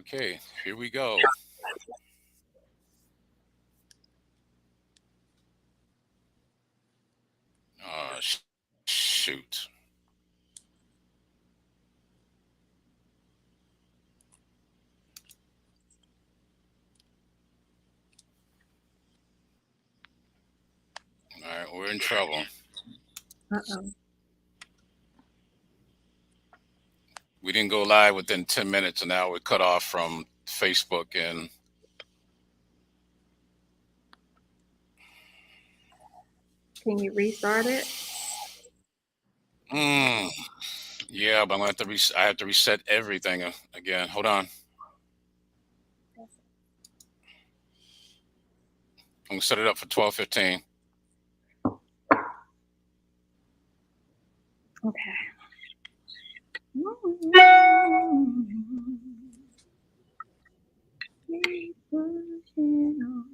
Okay, here we go. Shoot. All right, we're in trouble. Uh-oh. We didn't go live within 10 minutes, and now we're cut off from Facebook. And Can you restart it? yeah, but I'm gonna have to I have to reset everything again. Hold on. I'm gonna set it up for 12:15. Okay. Keep pushing on.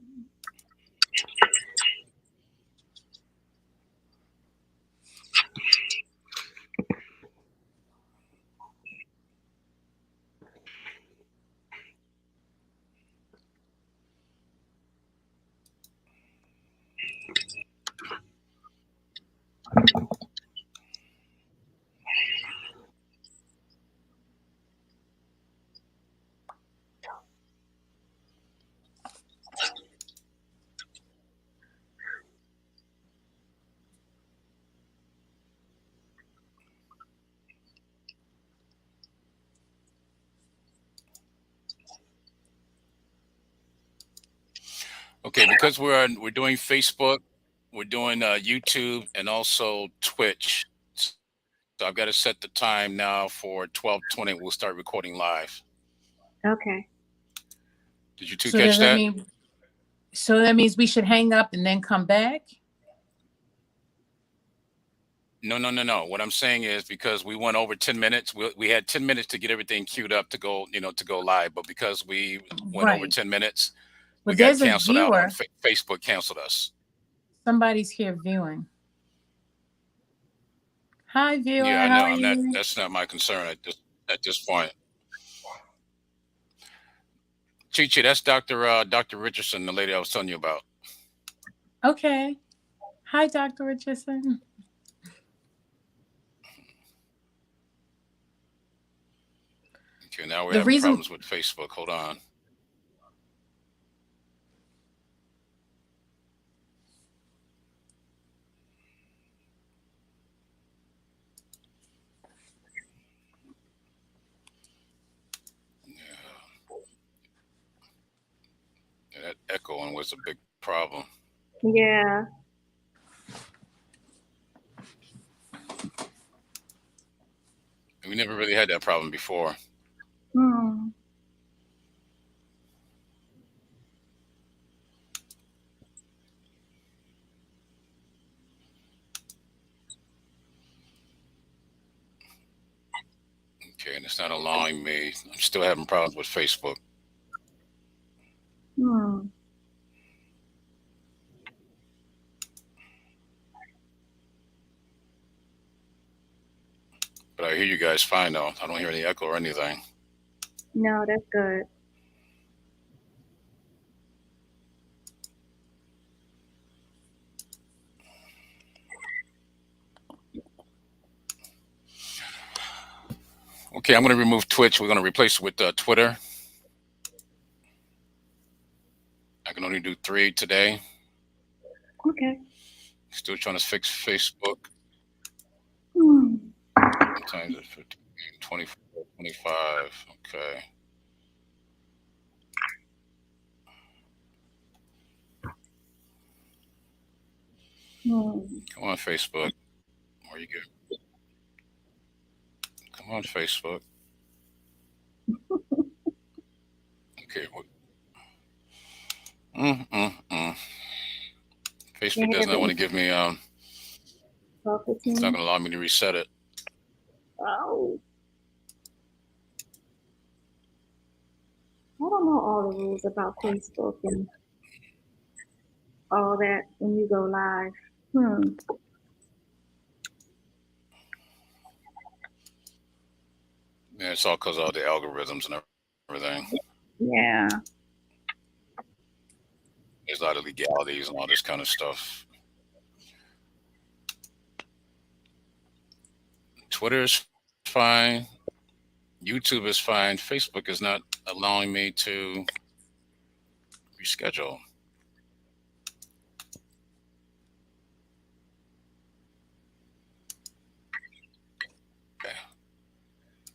Okay, because we're doing Facebook, we're doing YouTube, and also Twitch. So I've got to set the time now for 12:20. We'll start recording live. Okay. Did you two catch that? So that means we should hang up and then come back? No. What I'm saying is because we went over 10 minutes, we had 10 minutes to get everything queued up to go live. But because we went over 10 minutes, we got canceled out on Facebook. Canceled us. Somebody's here viewing. Hi, viewer. Yeah, I know. How are you? That's not my concern at this point. Chee, that's Dr. Richardson, the lady I was telling you about. Okay. Hi, Dr. Richardson. Okay, now we're having problems with Facebook. Hold on. Yeah, that echoing was a big problem. Yeah. We never really had that problem before. Okay, and it's not allowing me. I'm still having problems with Facebook. But I hear you guys fine though. I don't hear any echo or anything. No, that's good. Okay, I'm going to remove Twitch. We're going to replace it with Twitter. I can only do 3 today. Okay. Still trying to fix Facebook. Times at 15, 24, 25. Okay. Come on, Facebook. Where you go? Come on, Facebook. Okay. Facebook does not want to give me it's not going to allow me to reset it. Oh. I don't know all the rules about Facebook and all that when you go live. Yeah, it's all because of all the algorithms and everything. Yeah. There's a lot of legalities and all this kind of stuff. Twitter is fine. YouTube is fine. Facebook is not allowing me to reschedule. Okay.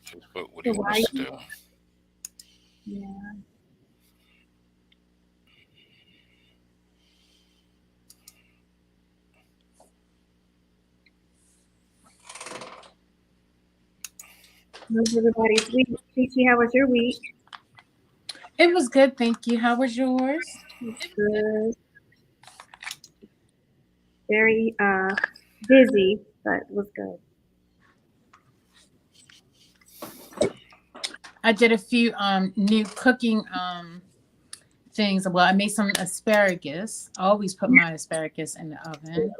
Facebook, what do you want us to do? Yeah. How's everybody's week? Chee, how was your week? It was good, thank you. How was yours? It's good. Very busy, but it was good. I did a few new cooking things. Well, I made some asparagus. I always put my asparagus in the oven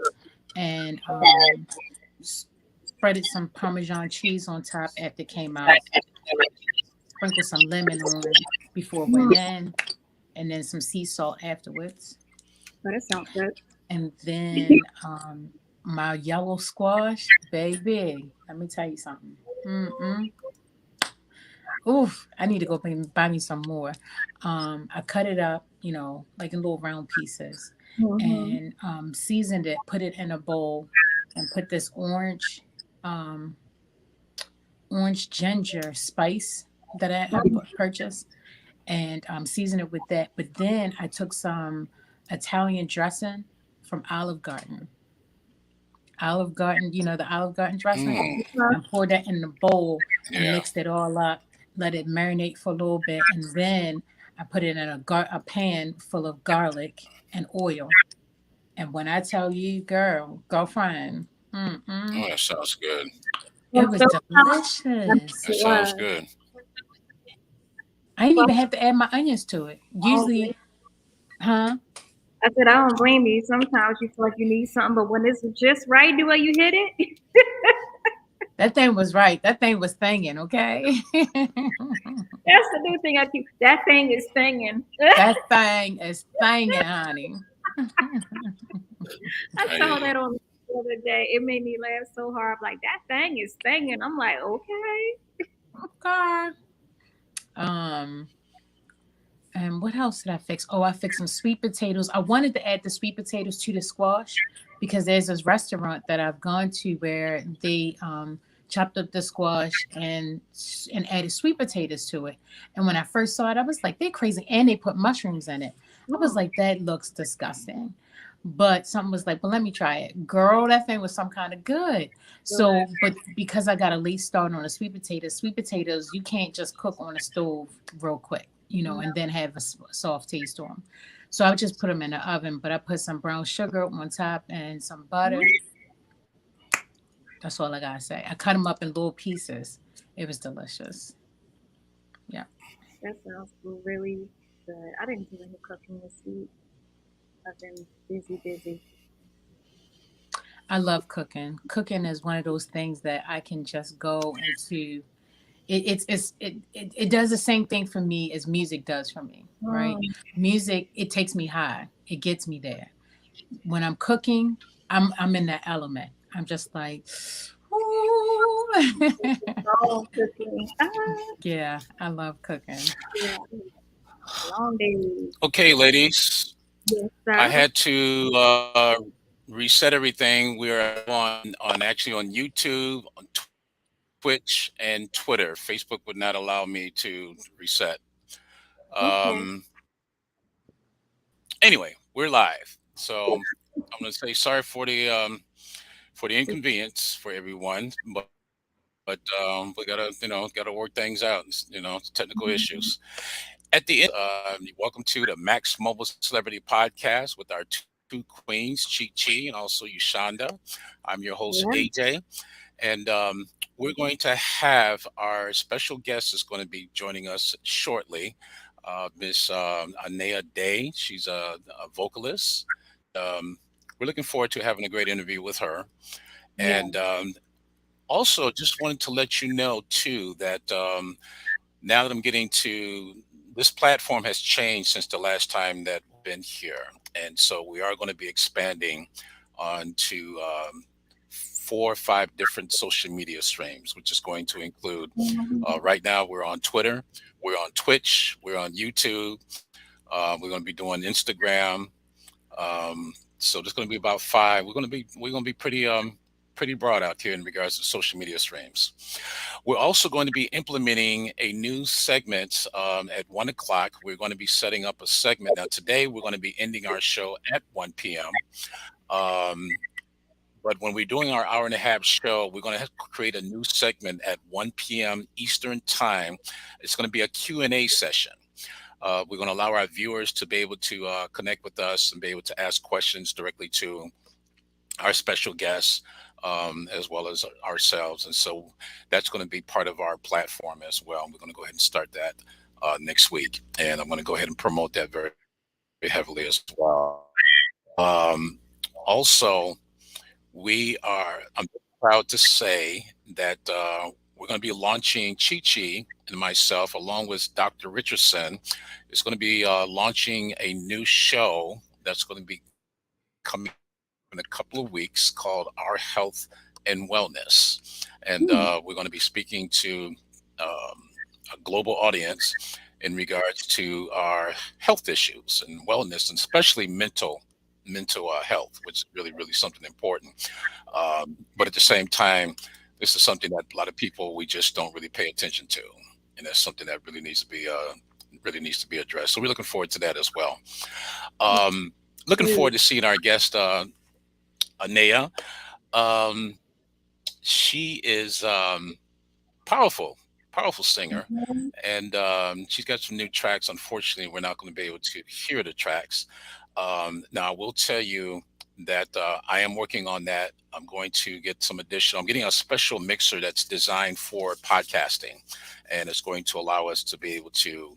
and spreaded some Parmesan cheese on top after it came out. Sprinkled some lemon on it before it went in, and then some sea salt afterwards. Oh, that sounds good. And then my yellow squash, baby. Let me tell you something. Oof, I need to go buy me some more. I cut it up, like in little round pieces, and seasoned it, put it in a bowl, and put this orange ginger spice that I purchased, and seasoned it with that. But then I took some Italian dressing from Olive Garden. Olive Garden, the Olive Garden dressing, and poured that in the bowl and mixed it all up. Let it marinate for a little bit, and then I put it in a pan full of garlic and oil. And when I tell you, girlfriend, Oh, that sounds good. It was delicious. That sounds good. I didn't even have to add my onions to it. Usually, I said, I don't blame you. Sometimes you feel like you need something, but when it's just right the way you hit it. That thing was right. That thing was thinging, okay? That's the new thing I keep. That thing is thinging. That thing is thinging, honey. I saw that on the other day. It made me laugh so hard. Like, that thing is thinging. I'm like, okay. Okay. And what else did I fix? Oh, I fixed some sweet potatoes. I wanted to add the sweet potatoes to the squash because there's this restaurant that I've gone to where they chopped up the squash and added sweet potatoes to it. And when I first saw it, I was like, they're crazy. And they put mushrooms in it. I was like, that looks disgusting. But something was like, well, let me try it. Girl, that thing was some kind of good. So, but because I got a late start on the sweet potatoes, you can't just cook on the stove real quick, and then have a soft taste to them. So I just put them in the oven, but I put some brown sugar on top and some butter. That's all I gotta say. I cut them up in little pieces. It was delicious. Yeah. That sounds really good. I didn't do any cooking this week. I've been busy. I love cooking. Cooking is one of those things that I can just go into. It does the same thing for me as music does for me, right? Music, it takes me high. It gets me there. When I'm cooking, I'm in that element. I'm just like, ooh. Cooking. Yeah, I love cooking. Yeah. Long days. Okay, ladies. Yes, I had to reset everything. We are on actually on YouTube, on Twitch, and Twitter. Facebook would not allow me to reset. Anyway, we're live. So I'm going to say sorry for the inconvenience for everyone, but we gotta work things out. Technical issues. At the end, welcome to the Max Mobile Celebrity Podcast with our two queens, Chee and also Ushanda. I'm your host, AJ, and we're going to have our special guest is going to be joining us shortly, Miss Inaya Day. She's a vocalist. We're looking forward to having a great interview with her, and also just wanted to let you know too that now that I'm getting to this platform has changed since the last time that we've been here. And so we are going to be expanding onto 4 or 5 different social media streams, which is going to include right now we're on Twitter, we're on Twitch, we're on YouTube, we're going to be doing Instagram. So there's going to be about 5. We're going to be pretty broad out here in regards to social media streams. We're also going to be implementing a new segment at 1 o'clock. We're going to be setting up a segment. Now, today we're going to be ending our show at 1 p.m. But when we're doing our hour-and-a-half show, we're going to create a new segment at 1 p.m. Eastern Time. It's going to be a Q&A session. We're going to allow our viewers to be able to connect with us and be able to ask questions directly to our special guests, as well as ourselves. And so that's going to be part of our platform as well. We're going to go ahead and start that next week. And I'm going to go ahead and promote that very, very heavily as well. Also, I'm proud to say that we're going to be launching Chee and myself, along with Dr. Richardson, is going to be launching a new show that's going to be coming in a couple of weeks called Our Health and Wellness. And we're going to be speaking to a global audience in regards to our health issues and wellness, and especially mental health, which is really, really something important. But at the same time, this is something that a lot of people, we just don't really pay attention to. And that's something that really needs to be addressed. So we're looking forward to that as well. Looking forward to seeing our guest, Inaya. She is powerful singer, and she's got some new tracks. Unfortunately, we're not going to be able to hear the tracks. Now, I will tell you that I am working on that. I'm going to get I'm getting a special mixer that's designed for podcasting, and it's going to allow us to be able to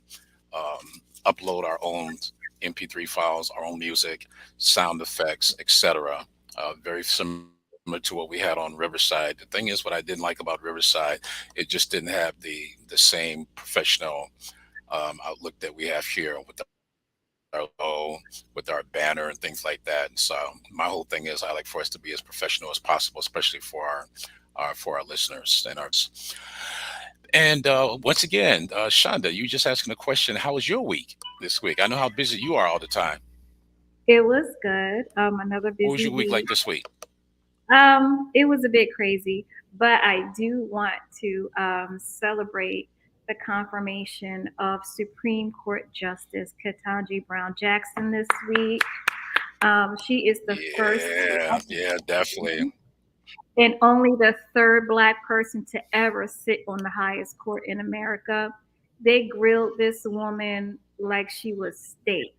upload our own MP3 files, our own music, sound effects, etc. Very similar to what we had on Riverside. The thing is, what I didn't like about Riverside, it just didn't have the same professional outlook that we have here with our logo, with our banner and things like that. And so my whole thing is I like for us to be as professional as possible, especially for our listeners and ours. And once again, Shonda, you just asking a question. How was your week this week? I know how busy you are all the time. It was good. Another busy What was your week like this week? It was a bit crazy, but I do want to celebrate the confirmation of Supreme Court Justice Ketanji Brown Jackson this week. She is the first. Yeah, definitely. And only the 3rd Black person to ever sit on the highest court in America. They grilled this woman like she was steak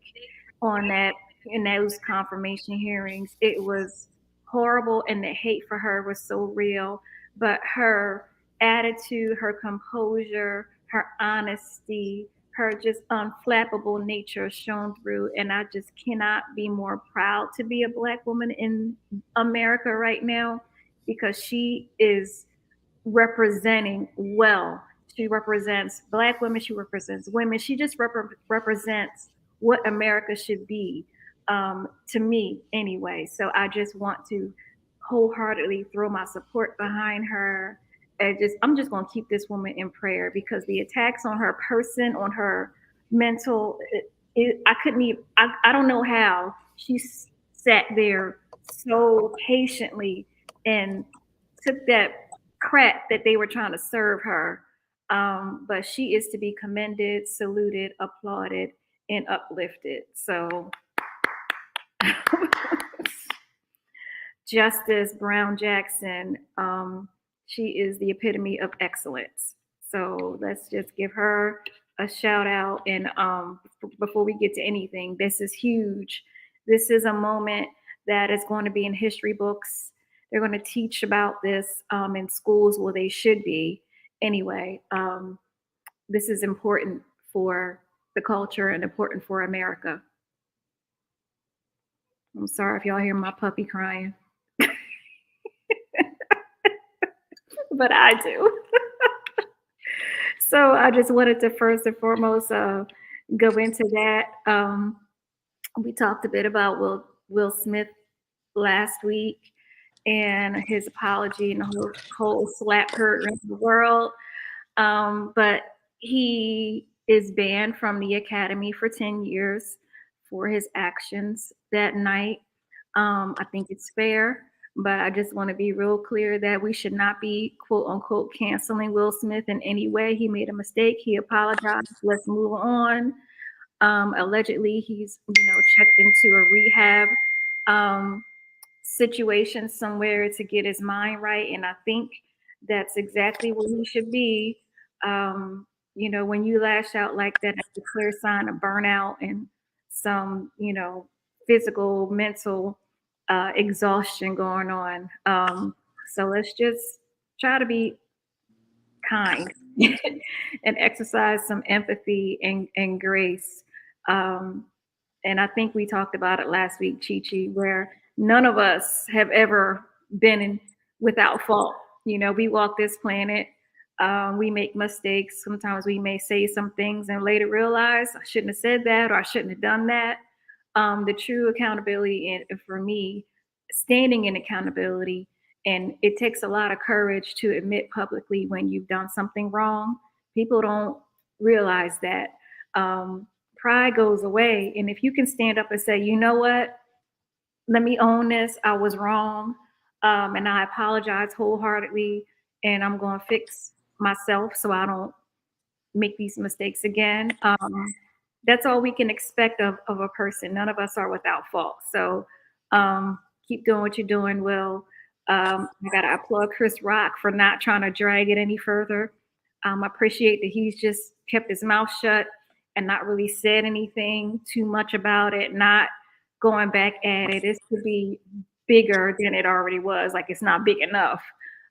in those confirmation hearings. It was horrible, and the hate for her was so real. But her attitude, her composure, her honesty, her just unflappable nature shone through. And I just cannot be more proud to be a Black woman in America right now, because she is representing well. She represents Black women. She represents women. She just represents what America should be, to me anyway. So I just want to wholeheartedly throw my support behind her. And I'm just going to keep this woman in prayer, because the attacks on her person, on her mental, I couldn't even, I don't know how she sat there so patiently and took that crap that they were trying to serve her. But she is to be commended, saluted, applauded, and uplifted. So Justice Brown Jackson, she is the epitome of excellence. So let's just give her a shout out. And before we get to anything, this is huge. This is a moment that is going to be in history books. They're going to teach about this in schools where they should be. Anyway, this is important for the culture and important for America. I'm sorry if y'all hear my puppy crying. But I do. So I just wanted to first and foremost go into that. We talked a bit about Will Smith last week and his apology and the whole slap her in the world. But he is banned from the Academy for 10 years for his actions that night. I think it's fair, but I just want to be real clear that we should not be quote unquote canceling Will Smith in any way. He made a mistake. He apologized. Let's move on. Allegedly, he's checked into a rehab situation somewhere to get his mind right, and I think that's exactly where he should be. When you lash out like that, it's a clear sign of burnout and some, physical, mental exhaustion going on. So let's just try to be kind and exercise some empathy and grace. And I think we talked about it last week, Chee, where none of us have ever been without fault. We walk this planet. We make mistakes. Sometimes we may say some things and later realize I shouldn't have said that or I shouldn't have done that. The true accountability, and for me, standing in accountability, and it takes a lot of courage to admit publicly when you've done something wrong. People don't realize that. Pride goes away. And if you can stand up and say, you know what, let me own this, I was wrong, and I apologize wholeheartedly, and I'm going to fix myself so I don't make these mistakes again. That's all we can expect of a person. None of us are without fault. So keep doing what you're doing, Will. I got to applaud Chris Rock for not trying to drag it any further. I appreciate that he's just kept his mouth shut and not really said anything too much about it, not going back at it. It could be bigger than it already was. Like it's not big enough.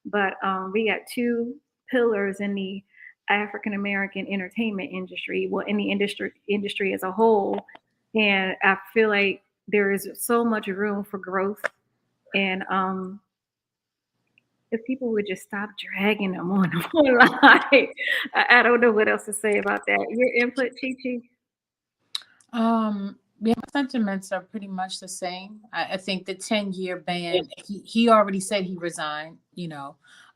But we got two pillars in the African American entertainment industry, well, in the industry as a whole. And I feel like there is so much room for growth. And if people would just stop dragging them on line, I don't know what else to say about that. Your input, Chee? Yeah, my sentiments are pretty much the same. I think the 10-year ban, he already said he resigned,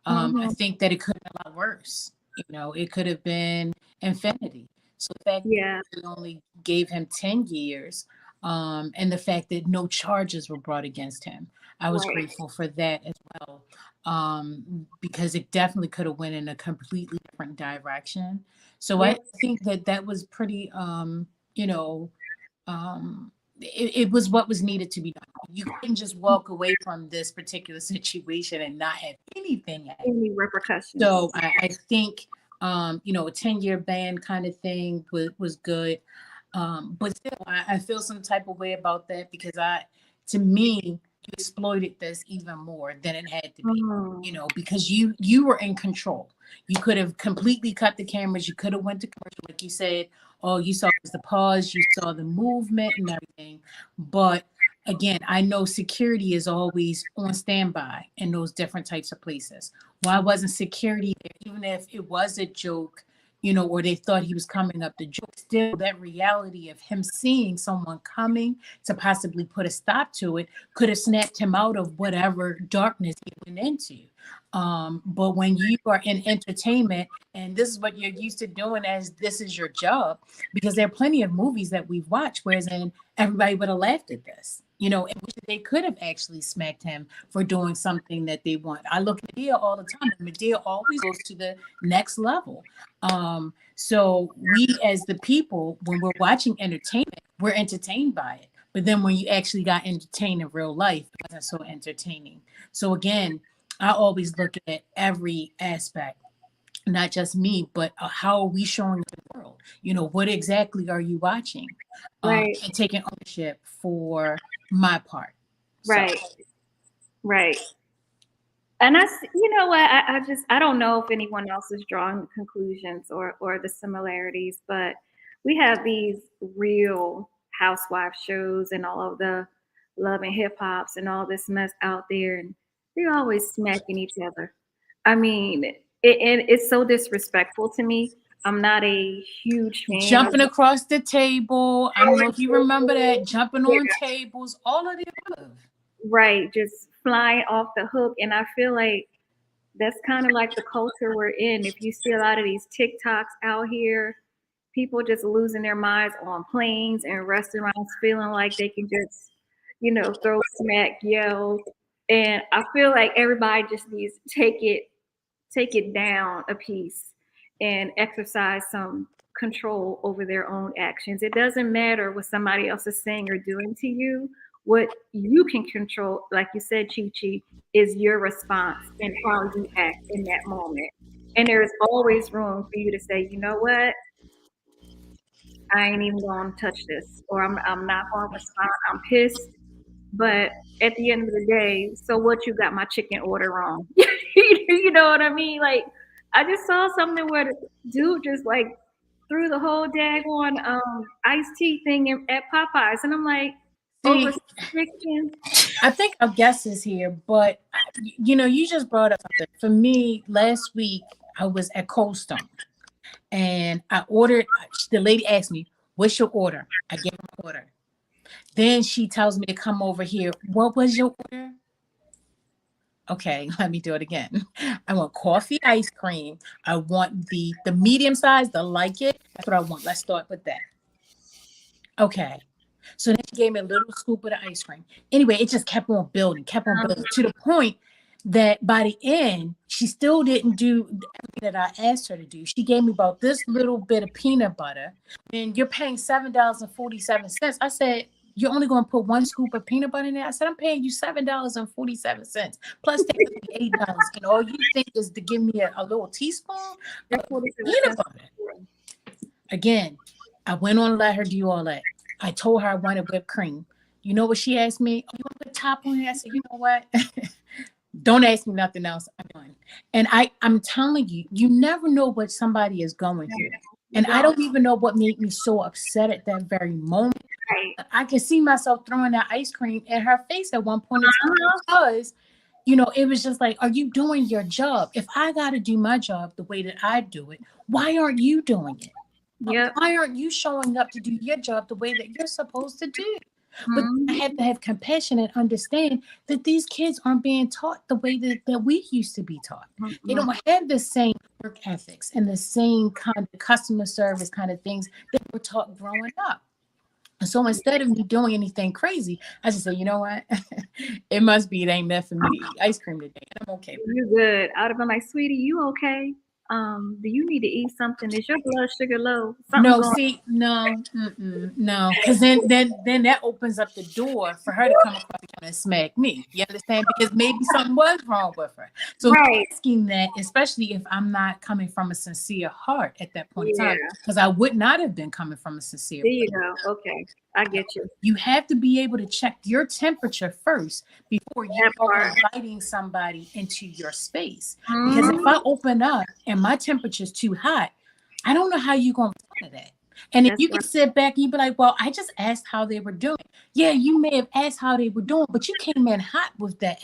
I think that it could have been a lot worse. It could have been infinity. So the fact that they only gave him 10 years, and the fact that no charges were brought against him, I was grateful for that as well, because it definitely could have went in a completely different direction. So I think that was pretty, it was what was needed to be done. You couldn't just walk away from this particular situation and not have anything, any repercussions. So I think a 10-year ban kind of thing was good, but still I feel some type of way about that because to me you exploited this even more than it had to be, because you were in control. You could have completely cut the cameras. You could have went to commercial, like you said. All you saw was the pause. You saw the movement and everything. But again, I know security is always on standby in those different types of places. Why wasn't security there? Even if it was a joke, or they thought he was coming up to joke, still that reality of him seeing someone coming to possibly put a stop to it could have snapped him out of whatever darkness he went into. But when you are in entertainment and this is what you're used to doing as this is your job, because there are plenty of movies that we've watched, whereas everybody would have laughed at this, and they could have actually smacked him for doing something that they want. I look at Madea all the time, and Madea always goes to the next level. So we as the people, when we're watching entertainment, we're entertained by it. But then when you actually got entertained in real life, it wasn't so entertaining. So again, I always look at every aspect, not just me, but how are we showing the world? What exactly are you watching? Right. And taking ownership for my part. Right. So. Right. And I don't know if anyone else is drawing conclusions or the similarities, but we have these real housewife shows and all of the Love and Hip Hops and all this mess out there, and they're always smacking each other. I mean, it's so disrespectful to me. I'm not a huge fan. Jumping across the table. I don't know if you remember that. Jumping on tables. All of the above. Right. Just flying off the hook. And I feel like that's kind of like the culture we're in. If you see a lot of these TikToks out here, people just losing their minds on planes and restaurants, feeling like they can just, throw smack, yell. And I feel like everybody just needs to take it down a piece and exercise some control over their own actions. It doesn't matter what somebody else is saying or doing to you. What you can control, like you said, Chee, is your response and how you act in that moment. And there's always room for you to say, you know what? I ain't even going to touch this, or I'm not going to respond. I'm pissed. But at the end of the day, so what, you got my chicken order wrong. You know what I mean? Like, I just saw something where the dude just like threw the whole daggone iced tea thing at Popeyes. And I'm like, over chicken. I think our guest is here, but you just brought up something. For me, last week, I was at Cold Stone and I ordered, the lady asked me, what's your order? I gave her my order. Then she tells me to come over here. What was your order? Okay, let me do it again. I want coffee, ice cream. I want the medium size, the like it. That's what I want. Let's start with that. Okay. So then she gave me a little scoop of the ice cream. Anyway, it just kept on building to the point that by the end, she still didn't do everything that I asked her to do. She gave me about this little bit of peanut butter, and you're paying $7.47. I said, you're only going to put one scoop of peanut butter in there? I said, I'm paying you $7.47 plus $8, and all you think is to give me a little teaspoon of peanut butter. Again, I went on and let her do all that. I told her I wanted whipped cream. You know what she asked me? Oh, you want to put top on it? I said, you know what? Don't ask me nothing else. I'm done. And I'm telling you, you never know what somebody is going through. And I don't even know what made me so upset at that very moment. I could see myself throwing that ice cream in her face at one point in time because, it was just like, are you doing your job? If I got to do my job the way that I do it, why aren't you doing it? Yep. Why aren't you showing up to do your job the way that you're supposed to do? But I have to have compassion and understand that these kids aren't being taught the way that we used to be taught. They don't have the same work ethics and the same kind of customer service kind of things that were taught growing up. So instead of me doing anything crazy, I just say, you know what? It must be it ain't meant for me to eat ice cream today. And I'm okay. You're good. I'd have been like, sweetie, you okay? Do you need to eat something? Is your blood sugar low? No, because then that opens up the door for her to come across and smack me. You understand? Because maybe something was wrong with her. So asking that, especially if I'm not coming from a sincere heart at that point in time, because I would not have been coming from a sincere heart. There you go. Okay. I get you. You have to be able to check your temperature first before you go inviting somebody into your space. Because if I open up and my temperature is too hot, I don't know how you're going to respond to that. And if you can sit back and you be like, well, I just asked how they were doing. Yeah, you may have asked how they were doing, but you came in hot with that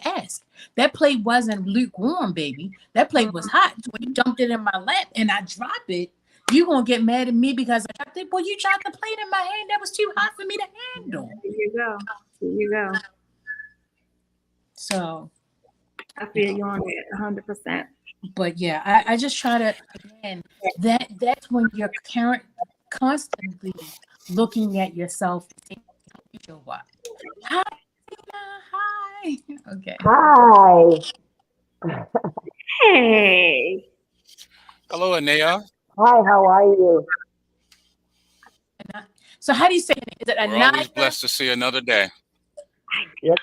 ask. That plate wasn't lukewarm, baby. That plate was hot. When you dumped it in my lap and I dropped it, you're going to get mad at me because I dropped it. Well, you dropped the plate in my hand. That was too hot for me to handle. There you go. So I feel you on it 100%. But yeah, I just try to, again, that's when you're constantly looking at yourself and saying, what? Hi. Okay. Hi. Hey. Hello, Inaya. Hi, how are you? So how do you say it? Is it Inaya? We're always blessed to see another day. Yes.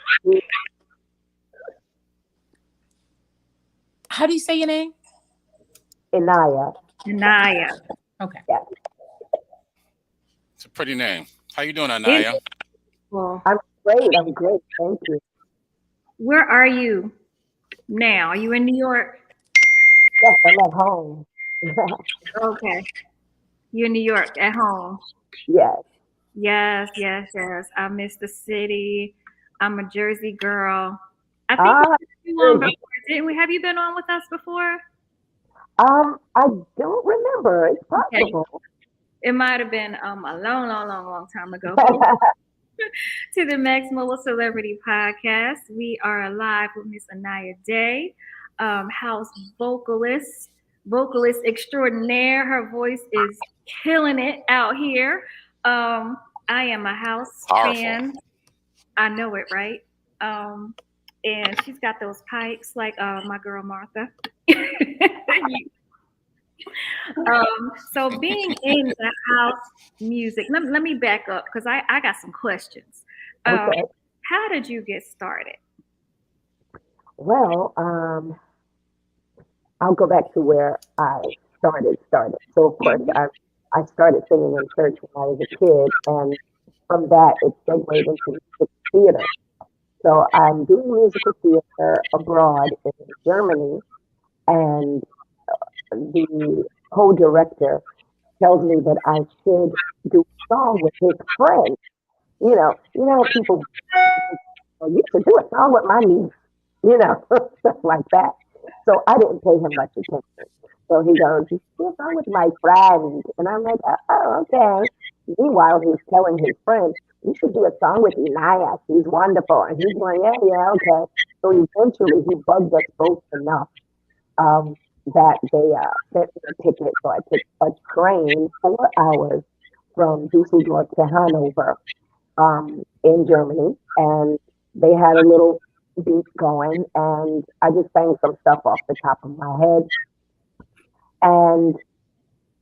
How do you say your name? Inaya. Okay. Yeah. It's a pretty name. How you doing, Inaya? Well, I'm great. Thank you. Where are you now? Are you in New York? Yes, I'm at home. Okay. You're in New York at home. Yes. Yes. I miss the city. I'm a Jersey girl. I think we before, didn't we? Have you been on with us before? I don't remember. It's Okay. possible. It might have been a long time ago. To the Max Mobile Celebrity Podcast. We are live with Miss Inaya Day, house vocalist extraordinaire. Her voice is killing it out here. I am a house Powerful. fan. I know it, right? And she's got those pipes like my girl Martha. So being in the house music, let me back up because I got some questions. Okay. How did you get started? Well, I'll go back to where I started. So of course, I started singing in church when I was a kid, and from that it segued into musical theater. So I'm doing musical theater abroad in Germany, and the co-director tells me that I should do a song with his friend. How people, "Oh, you should do a song with my niece," stuff like that. So I didn't pay him much attention. So he goes, "You should do a song with my friend," and I'm like, "Oh, okay." Meanwhile, he's telling his friend, "You should do a song with Inaya. She's wonderful," and he's going, "Yeah, yeah, okay." So eventually, he bugged us both enough that they sent me a ticket. So I took a train 4 hours from Dusseldorf to Hanover in Germany, and they had a little beat going, and I just sang some stuff off the top of my head, and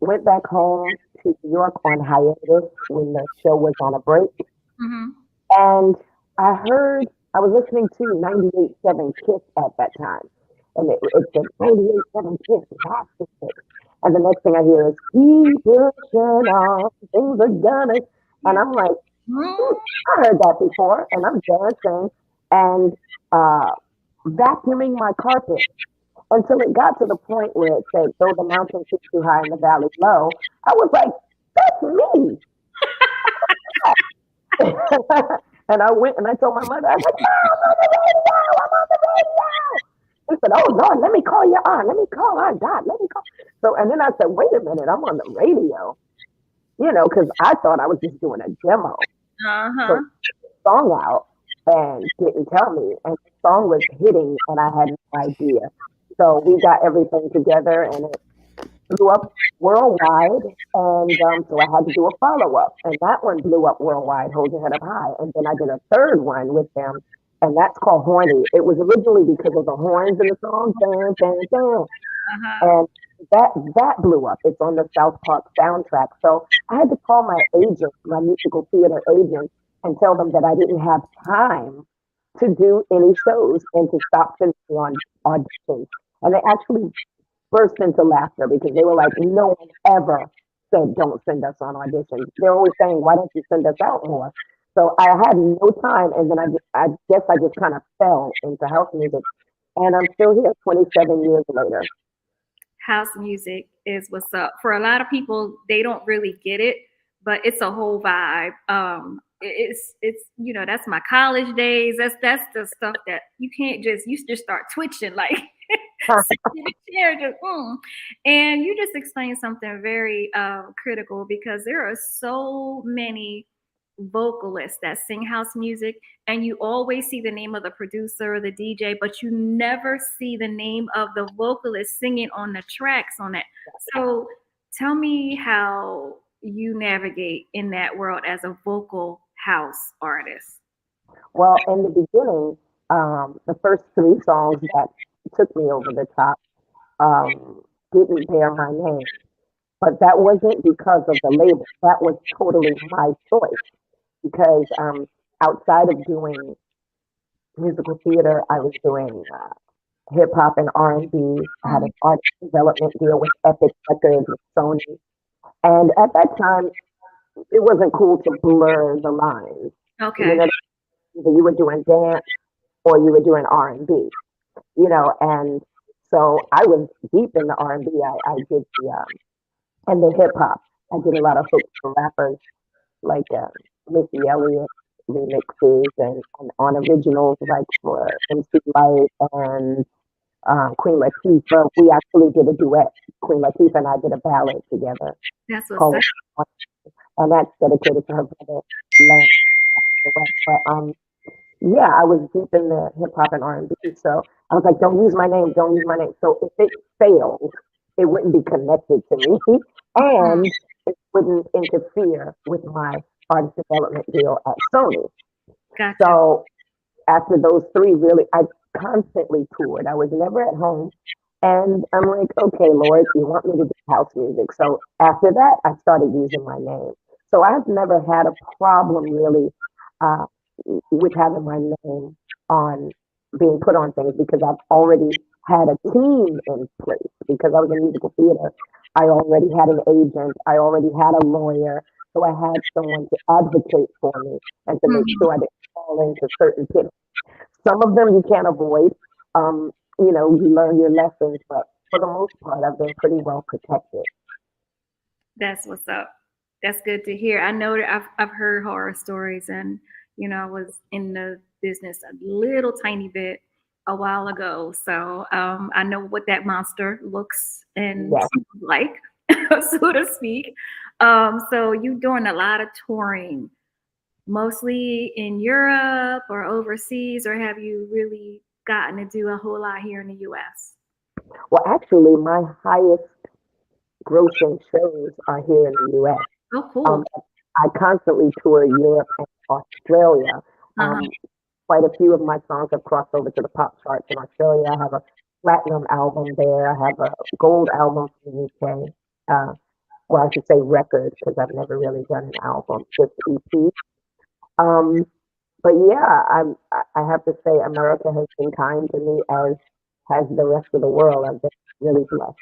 went back home to New York on hiatus when the show was on a break, Mm-hmm. and I was listening to 98.7 Kiss at that time, and it said 98.7 Kiss, Master Kiss. And the next thing I hear is, "Keep pushing on, things are gonna," and I'm like, I heard that before, and I'm dancing and uh, vacuuming my carpet until it got to the point where it said, "Though the mountain sits too high and the valley low." I was like, "That's me." And I went and I told my mother, I was like, "Mom, I'm on the radio. I'm on the radio." He said, "Oh, Lord, let me call your aunt. Let me call Aunt Dot. Let me call." So, and then I said, "Wait a minute, I'm on the radio," because I thought I was just doing a demo. So song out and didn't tell me. And the song was hitting and I had no idea. So we got everything together and it blew up worldwide. And so I had to do a follow up. And that one blew up worldwide, Hold Your Head Up High. And then I did a third one with them. And that's called Horny. It was originally because of the horns in the song. Dun, dun, dun. And that blew up. It's on the South Park soundtrack. So I had to call my agent, my musical theater agent, and tell them that I didn't have time to do any shows and to stop sending me on auditions. And they actually burst into laughter because they were like, "No one ever said don't send us on auditions. They're always saying, why don't you send us out more?" So I had no time, and then I guess I just kind of fell into house music, and I'm still here 27 years later. House music is what's up. For a lot of people, they don't really get it, but it's a whole vibe. It's that's my college days. That's the stuff that you just start twitching like chair, and you just explained something very critical because there are so many vocalists that sing house music and you always see the name of the producer or the DJ, but you never see the name of the vocalist singing on the tracks on that. So tell me how you navigate in that world as a vocal house artist. Well, in the beginning, the first 3 songs that took me over the top didn't bear my name. But that wasn't because of the label. That was totally my choice. Because outside of doing musical theater, I was doing hip hop and R&B. I had an artist development deal with Epic Records with Sony. And at that time, it wasn't cool to blur the lines. Okay. Either you were doing dance or you were doing R&B. And so I was deep in the R&B. I did and the hip hop. I did a lot of hooks for rappers like Missy Elliott remixes and on originals like for MC Light and Queen Latifah. We actually did a duet. Queen Latifah and I did a ballad together That's what's called, up. and that's dedicated to her brother, Lance. But yeah, I was deep in the hip hop and R&B, so I was like, don't use my name, don't use my name. So if it failed, it wouldn't be connected to me, and it wouldn't interfere with my artist development deal at Sony. Gotcha. So after those three, really, I constantly toured. I was never at home. And I'm like, okay, Lord, you want me to do house music. So after that, I started using my name. So I've never had a problem really uh, with having my name on being put on things because I've already had a team in place because I was in musical theater. I already had an agent. I already had a lawyer. So I had someone to advocate for me and to make sure I didn't fall into certain pits. Some of them you can't avoid. You know, you learn your lessons, but for the most part, I've been pretty well protected. That's what's up. That's good to hear. I know that I've heard horror stories, and you know, I was in the business a little tiny bit a while ago, so I know what that monster looks and Yes. sounds like, so to speak. So you doing a lot of touring, mostly in Europe or overseas, or have you really gotten to do a whole lot here in the U.S.? Well, actually, my highest grossing shows are here in the U.S. Oh, cool. I constantly tour Europe and Australia. Quite a few of my songs have crossed over to the pop charts in Australia. I have a platinum album there. I have a gold album from the UK. Well, I should say record because I've never really done an album, just EP. But yeah, I have to say America has been kind to me as has the rest of the world. I've been really blessed.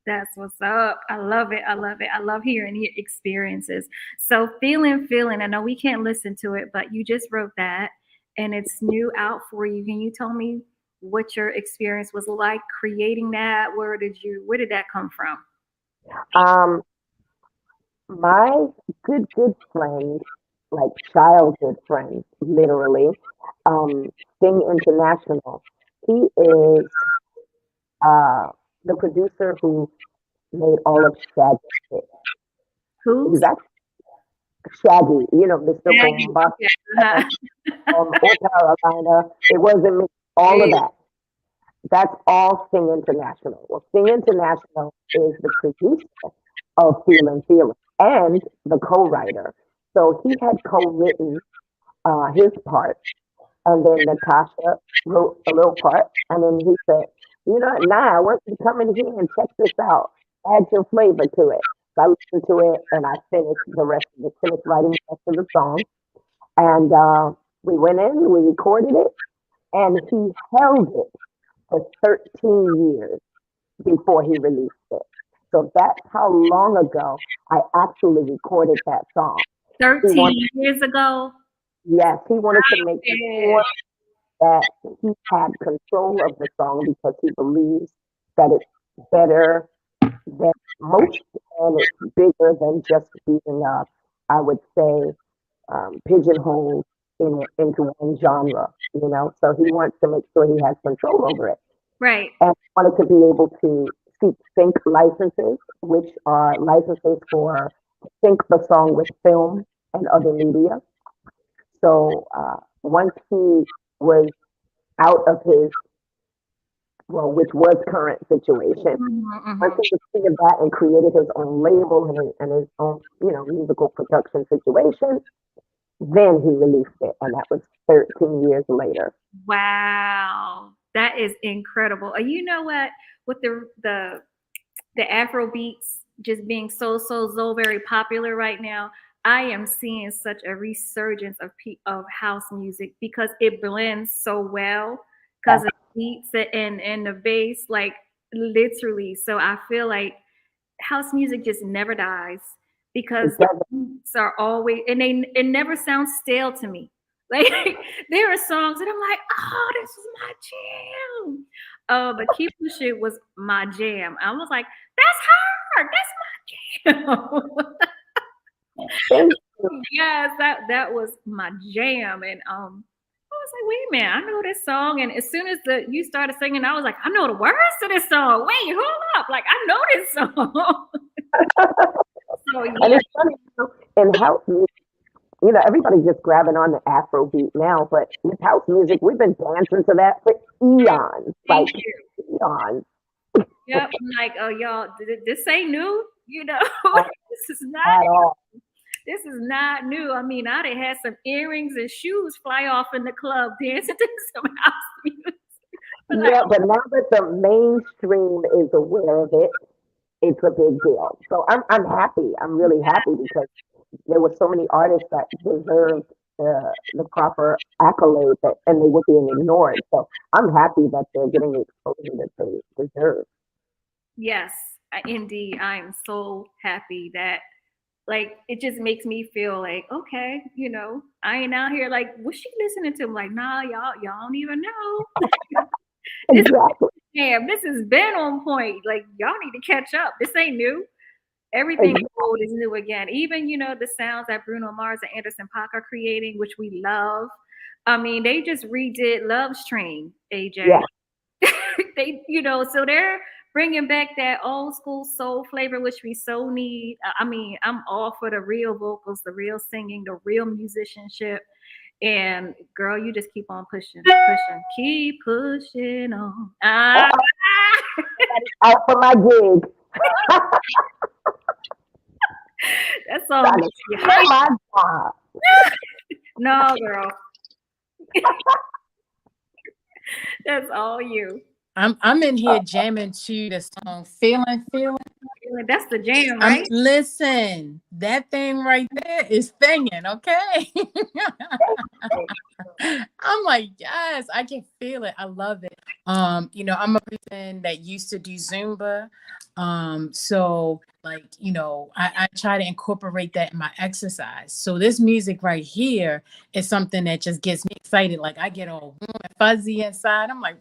That's what's up. I love it. I love it. I love hearing your experiences. So feeling. I know we can't listen to it, but you just wrote that and it's new out for you. Can you tell me what your experience was like creating that? Where did that come from? My good friend, like childhood friend, literally, Sing International. He is the producer who made all of Shaggy. Who? He's actually Shaggy, you know, Mr. Bombastic, Yeah. or Carolina. It wasn't me. All of that. That's all Sing International. Well, Sing International is the producer of Feelin' and the co-writer. So he had co-written his part, and then Natasha wrote a little part, and then he said, you know, I want you to come in here and check this out. Add your flavor to it. So I listened to it, and I finished writing the rest of the song. And we went in, we recorded it, and he held it for 13 years before he released it. So that's how long ago I actually recorded that song. 13 years ago? Yes, he wanted to make sure that he had control of the song because he believes that it's better than most and it's bigger than just being I would say, pigeonholed into one genre, you know. So he wants to make sure he has control over it. Right. And wanted to be able to seek sync licenses, which are licenses for sync the song with film and other media. So once he was out of his, which was current situation, once he was free of that and created his own label and his own, you know, musical production situation, then he released it, and that was 13 years later. Wow, that is incredible. You know what? With the Afro beats just being so very popular right now, I am seeing such a resurgence of house music because it blends so well because of beats and the bass, like literally. So I feel like house music just never dies because the beats are always, and it never sounds stale to me. Like there are songs that I'm like, oh, this is my jam. But Keep Pushing was my jam. I was like, that's hard. That's my jam. Yes, that was my jam. And what was was like, wait a minute, I know this song. And as soon as you started singing, I was like, I know the words to this song. Wait, hold up. Like, I know this song. So, yeah. And it's funny, in house music, everybody's just grabbing on the Afro beat now, but with house music, we've been dancing to that for eons. Thank like, you. eons. Yep. I'm like, oh, y'all, this ain't new. This is not new. This is not new. I mean, I done had some earrings and shoes fly off in the club dancing to some house music. Yeah, but now that the mainstream is aware of it, it's a big deal. So I'm happy. I'm really happy because there were so many artists that deserved the proper accolade and they were being ignored. So I'm happy that they're getting the exposure that they deserve. Yes, indeed. I'm so happy that, like, it just makes me feel like, okay, I ain't out here like, what's she listening to? I'm like, nah, y'all don't even know. Exactly. This has been on point. Like, y'all need to catch up. This ain't new. Everything old is new again. Even, the sounds that Bruno Mars and Anderson .Paak are creating, which we love. I mean, they just redid Love's Train, AJ. Yeah. They, so they're bringing back that old school soul flavor, which we so need. I mean, I'm all for the real vocals, the real singing, the real musicianship. And girl, you just keep on pushing, keep pushing on. Out for my gig. That's all. My job. No, girl. That's all you. I'm in here jamming to the song Feeling. That's the jam, right? Listen, that thing right there is singing, okay? I'm like, yes, I can feel it. I love it. I'm a person that used to do Zumba. So like, I try to incorporate that in my exercise. So this music right here is something that just gets me excited. Like I get all warm and fuzzy inside. I'm like,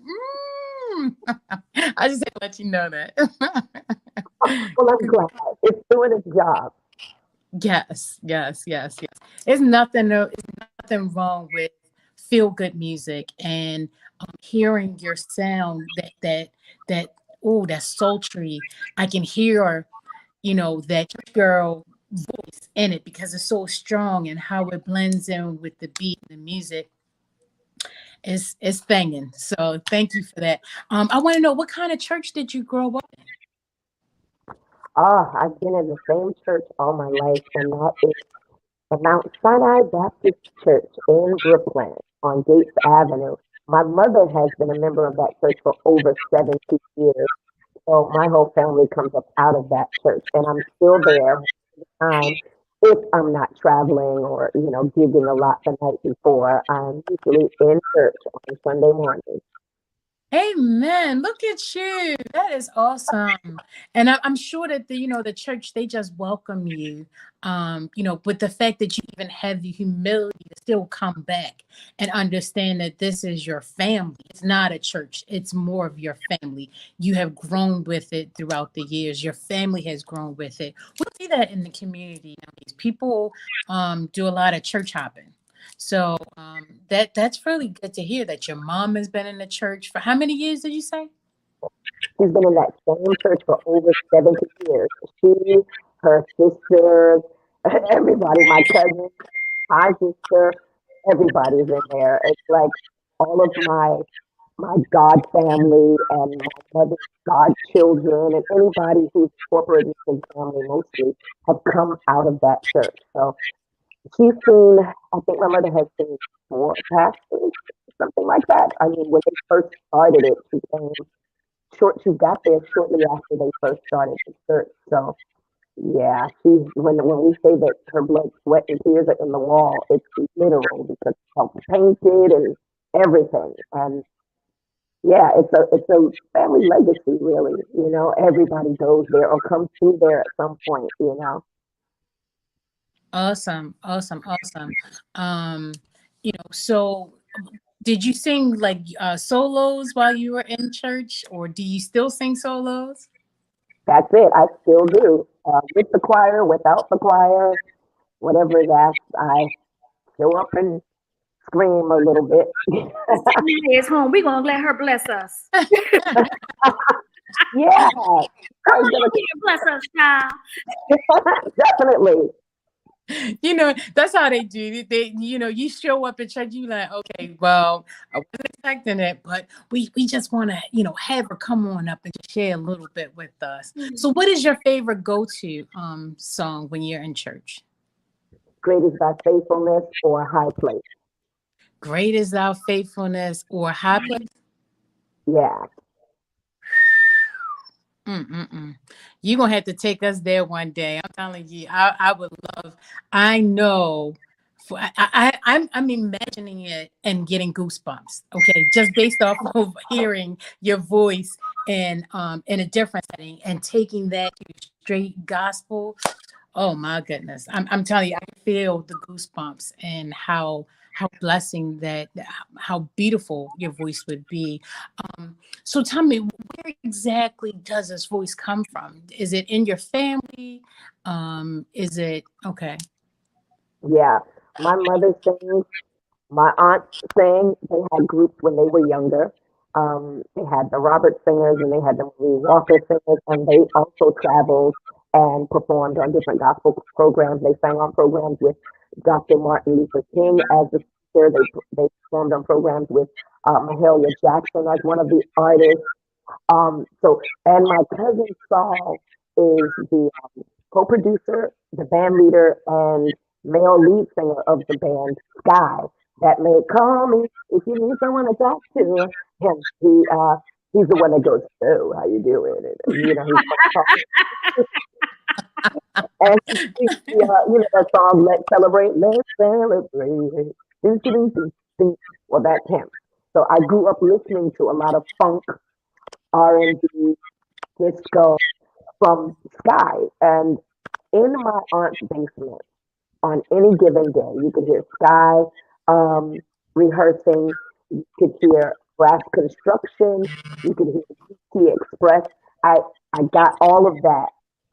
I just had to let you know that. Well, I'm glad it's doing its job. Yes. There's nothing wrong with feel good music and hearing your sound that's sultry. I can hear, that girl voice in it because it's so strong and how it blends in with the beat and the music. It's thinging. So thank you for that. I want to know, what kind of church did you grow up in? I've been in the same church all my life, and that is the Mount Sinai Baptist Church in Brooklyn on Gates Avenue. My mother has been a member of that church for over 70 years. So my whole family comes up out of that church, and I'm still there if I'm not traveling or, gigging a lot the night before. I'm usually in church on Sunday morning. Amen. Look at you. That is awesome. And I'm sure that the church, they just welcome you. With the fact that you even have the humility to still come back and understand that this is your family. It's not a church. It's more of your family. You have grown with it throughout the years. Your family has grown with it. We see that in the community nowadays. People do a lot of church hopping. So that's really good to hear that your mom has been in the church for how many years did you say? She's been in that same church for over 70 years. She, her sisters, everybody, my cousin, my sister, everybody's in there. It's like all of my God family and my mother's God children and anybody who's incorporated in family mostly have come out of that church. So she's seen, I think my mother has seen 4 pastors, something like that. I mean, when they first started it, she got there shortly after they first started the church. So, yeah, when we say that her blood, sweat, and tears are in the wall, it's literal because it's all painted and everything. And yeah, it's a family legacy, really. Everybody goes there or comes through there at some point. Awesome. So did you sing like solos while you were in church, or do you still sing solos? That's it. I still do. With the choir, without the choir, whatever is asked, I show up and scream a little bit. It's home. We're gonna let her bless us. Yeah, Bless us, child. definitely. You know, that's how they do. They, you know, you show up at church, you like, okay, well, I wasn't expecting it, but we just want to, you know, have her come on up and share a little bit with us. So, what is your favorite go-to song when you're in church? Great is thy faithfulness or high place. Great is thy faithfulness or high place. Yeah. You're gonna have to take us there one day. I'm telling you, I would love. I know. I'm imagining it and getting goosebumps. Okay, just based off of hearing your voice in a different setting and taking that to straight gospel. Oh my goodness, I'm telling you, I feel the goosebumps and how blessing that, how beautiful your voice would be. So tell me, where exactly does this voice come from? Is it in your family? Is it okay? Yeah. My mother sings, my aunt sang. They had groups when they were younger. They had the Robert Singers and they had the Marie Walker Singers, and they also traveled and performed on different gospel programs. They sang on programs with Dr. Martin Luther King as the speaker. They performed on programs with Mahalia Jackson as one of the artists. And my cousin Saul is the co-producer, the band leader, and male lead singer of the band Sky. That may call me if you need someone to talk to. Him, he's the one that goes, "Oh, how you doing?" And, you know, and you know that song, "Let's Celebrate, Let's Celebrate." Well, that's him. So I grew up listening to a lot of funk, R&B, disco from Sky, and in my aunt's basement on any given day, you could hear Sky rehearsing, you could hear brass construction, you could hear T Express. I I got all of that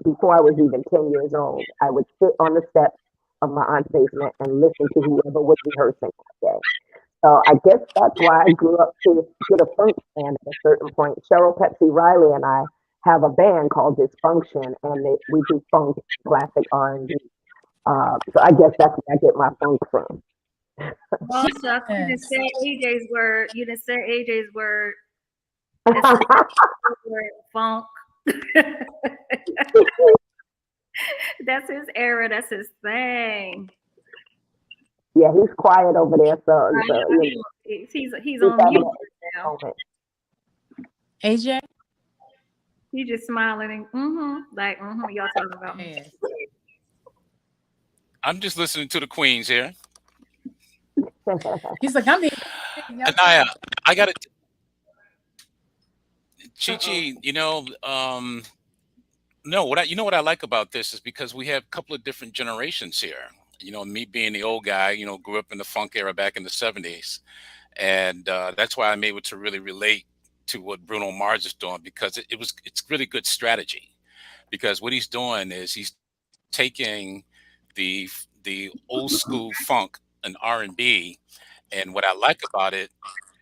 before I was even 10 years old. I would sit on the steps of my aunt's basement and listen to whoever was rehearsing that day. So I guess that's why I grew up to get a funk band at a certain point. Cheryl Pepsi Riley and I have a band called Dysfunction, and we do funk, classic R&B. So I guess that's where I get my funk from. Oh, shucks, you didn't say AJ's word. You didn't say AJ's word. Funk. That's his era. That's his thing. Yeah, he's quiet over there. So he's on mute now. AJ, He's just smiling and y'all talking about me. I'm just listening to the queens here. He's like, I'm here. Inaya, I got it. Chee, you know, no, what I like about this is because we have a couple of different generations here. You know, me being the old guy, you know, grew up in the funk era back in the 70s. And that's why I'm able to really relate to what Bruno Mars is doing, because it's really good strategy. Because what he's doing is he's taking the old school funk and R&B, and what I like about it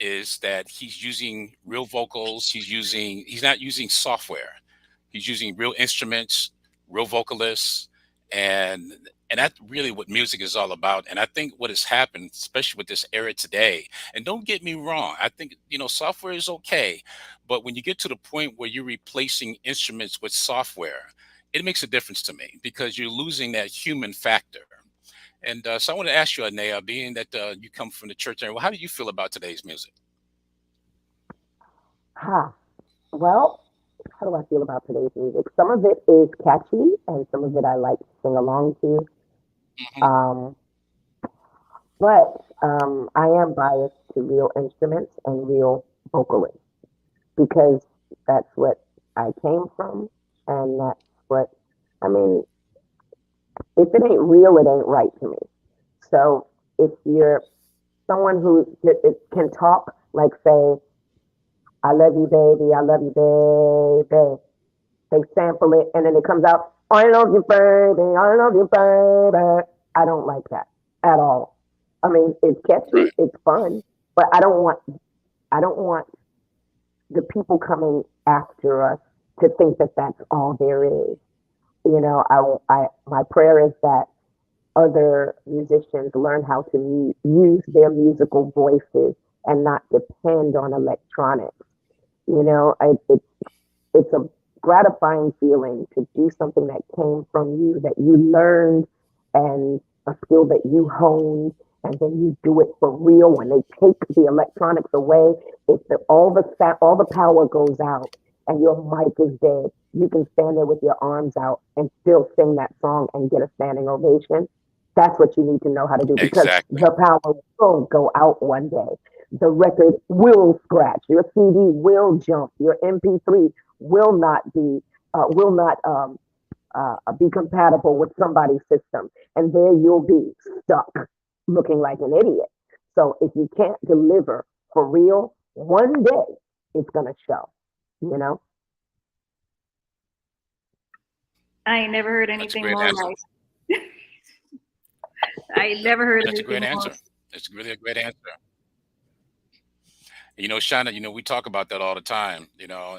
is that he's using real vocals. He's not using software. He's using real instruments, real vocalists, and that's really what music is all about. And I think what has happened, especially with this era today, and don't get me wrong, I think, you know, software is okay, but when you get to the point where you're replacing instruments with software, it makes a difference to me, because you're losing that human factor. And so I want to ask you, Inaya, being that you come from the church area, well, how do you feel about today's music? Well, how do I feel about today's music? Some of it is catchy, and some of it I like to sing along to. But I am biased to real instruments and real vocalists, because that's what I came from, and that's what, I mean, if it ain't real, it ain't right to me. So if you're someone who can talk, like say, "I love you, baby, I love you, baby," they sample it and then it comes out, "I love you, baby, I love you, baby." I don't like that at all. I mean, it's catchy, Right. it's fun, but I don't want the people coming after us to think that that's all there is. My prayer is that other musicians learn how to use their musical voices and not depend on electronics. It's a gratifying feeling to do something that came from you, that you learned, and a skill that you honed, and then you do it for real. When they take the electronics away, all the power goes out and your mic is dead. You can stand there with your arms out and still sing that song and get a standing ovation. That's what you need to know how to do, because Exactly. the power will go out one day. The record will scratch. Your CD will jump. Your MP3 will not be compatible with somebody's system, and there you'll be stuck looking like an idiot. So if you can't deliver for real, one day it's gonna show. You know. I ain't never heard That's a anything great more answer. right. I ain't never heard That's a anything great more. answer. It's really a great answer. Shana, we talk about that all the time,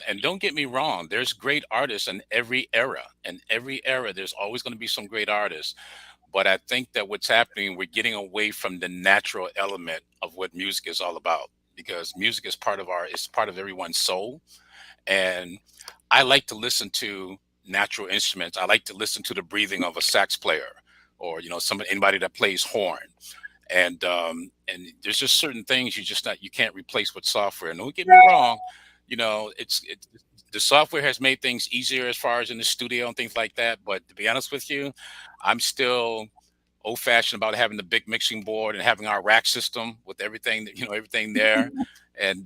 and don't get me wrong, there's great artists in every era. In every era, there's always going to be some great artists. But I think that what's happening, we're getting away from the natural element of what music is all about, because music is it's part of everyone's soul. And I like to listen to natural instruments. I like to listen to the breathing of a sax player, or, anybody that plays horn. And there's just certain things you can't replace with software. And don't get me wrong, it's the software has made things easier as far as in the studio and things like that. But to be honest with you, I'm still old fashioned about having the big mixing board and having our rack system with everything everything there. And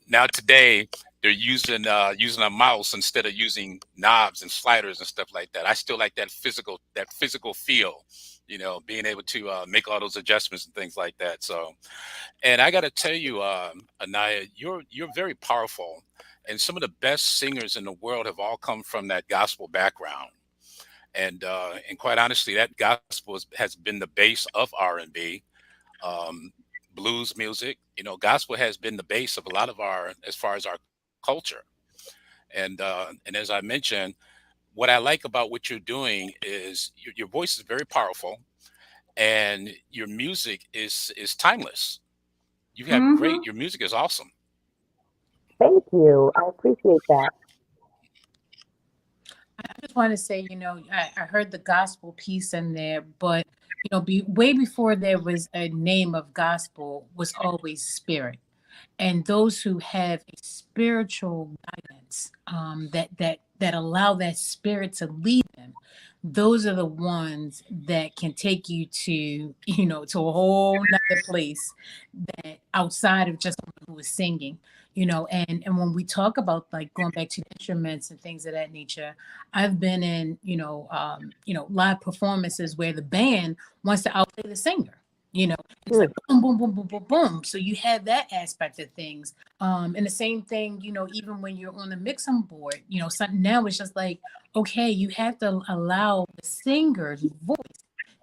now today they're using a mouse instead of using knobs and sliders and stuff like that. I still like that physical feel, being able to make all those adjustments and things like that. So, and I got to tell you, Inaya, you're very powerful, and some of the best singers in the world have all come from that gospel background. And quite honestly, that gospel has been the base of R&B, um, blues music. Gospel has been the base of a lot of as far as our culture. And as I mentioned, what I like about what you're doing is your voice is very powerful, and your music is timeless. You have Mm-hmm. great. Your music is awesome. Thank you. I appreciate that. I just want to say, I heard the gospel piece in there, but way before there was a name of gospel was always spirit. And those who have a spiritual guidance, that allow that spirit to lead them, those are the ones that can take you to to a whole nother place, that outside of just someone who is singing. And when we talk about, like, going back to instruments and things of that nature, I've been in live performances where the band wants to outplay the singer. It's like boom, boom, boom, boom, boom, boom. So you have that aspect of things. And the same thing, even when you're on the mixing board, something now is just like, okay, you have to allow the singer's voice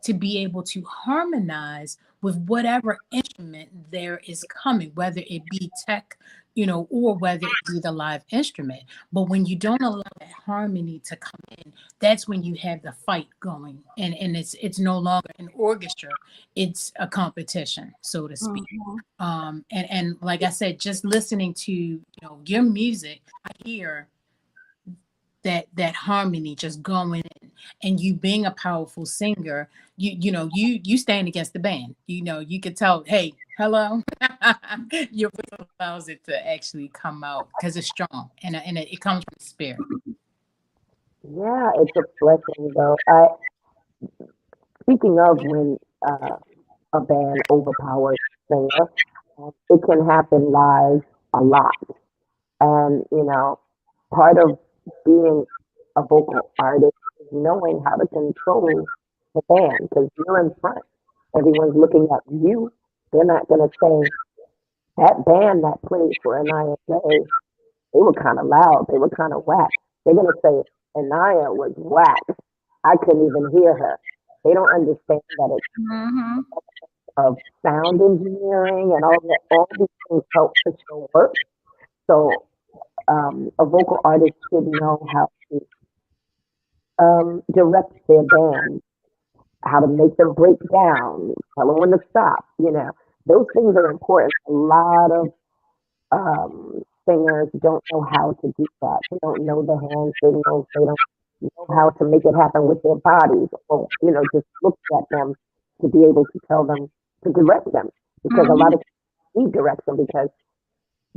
to be able to harmonize with whatever instrument there is coming, whether it be tech, or whether it be the live instrument. But when you don't allow that harmony to come in, that's when you have the fight going, and it's no longer an orchestra, it's a competition, so to speak. And like I said, just listening to your music, I hear that harmony just going in, and you being a powerful singer, you stand against the band. You could tell, hey, hello. Your voice allows it to actually come out because it's strong, and it comes from the spirit. Yeah, it's a blessing though. Speaking of when a band overpowers a singer, it can happen live a lot. And part of being a vocal artist is knowing how to control the band, because you're in front. Everyone's looking at you. They're not going to say, that band that played for Inaya, they were kind of loud. They were kind of whack. They're going to say, Inaya was whack. I couldn't even hear her. They don't understand that it's Mm-hmm. of sound engineering and all these things help to show work. So a vocal artist should know how to direct their band, how to make them break down, tell them when to stop. Those things are important. A lot of singers don't know how to do that. They don't know the hand signals. They don't know how to make it happen with their bodies, or just look at them to be able to tell them to direct them. Because a lot of people need direction because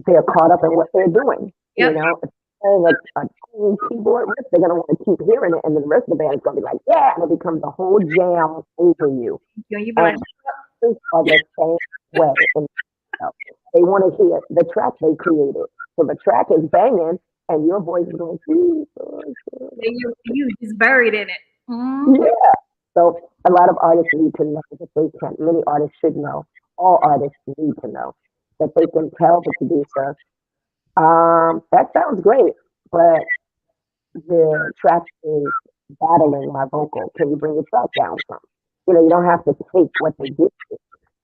they're caught up in what they're doing. Yep. If they're playing a cool keyboard riff, they're gonna want to keep hearing it, and then the rest of the band is gonna be like, yeah, and it becomes a whole jam over you. You be like, Artists are the same way. They want to hear the track they created. So the track is banging, and your voice is going, you just buried in it. Yeah. So a lot of artists need to know that they can. Many artists should know. All artists need to know that they can tell the producer, that sounds great, but the track is battling my vocal. Can you bring your track down some? You don't have to take what they give you.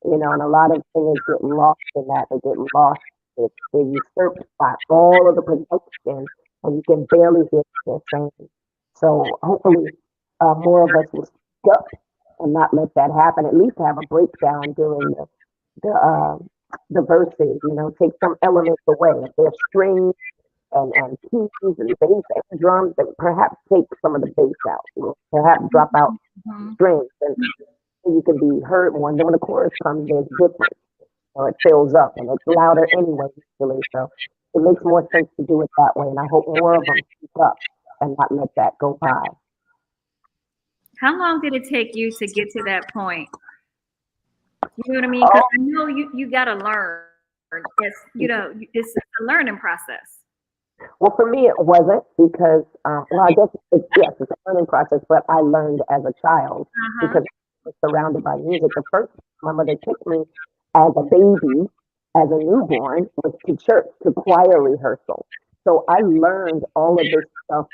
And a lot of singers get lost in that. They get lost. They're usurped by all of the production, and you can barely hear what they're saying. So hopefully, more of us will speak up and not let that happen. At least have a breakdown during the verses. Take some elements away. If there's strings and keys and bass and drums, then perhaps take some of the bass out. Perhaps drop out strings, and you can be heard more. And then when the chorus comes, there's difference. So it fills up, and it's louder anyway, usually. So it makes more sense to do it that way. And I hope more of them speak up and not let that go by. How long did it take you to get to that point? You know what I mean? Because I know you got to learn. It's a learning process. Well, for me, it wasn't because, I guess it's a learning process, but I learned as a child because I was surrounded by music. The first time my mother took me as a baby, as a newborn, was to church, to choir rehearsal. So I learned all of this stuff.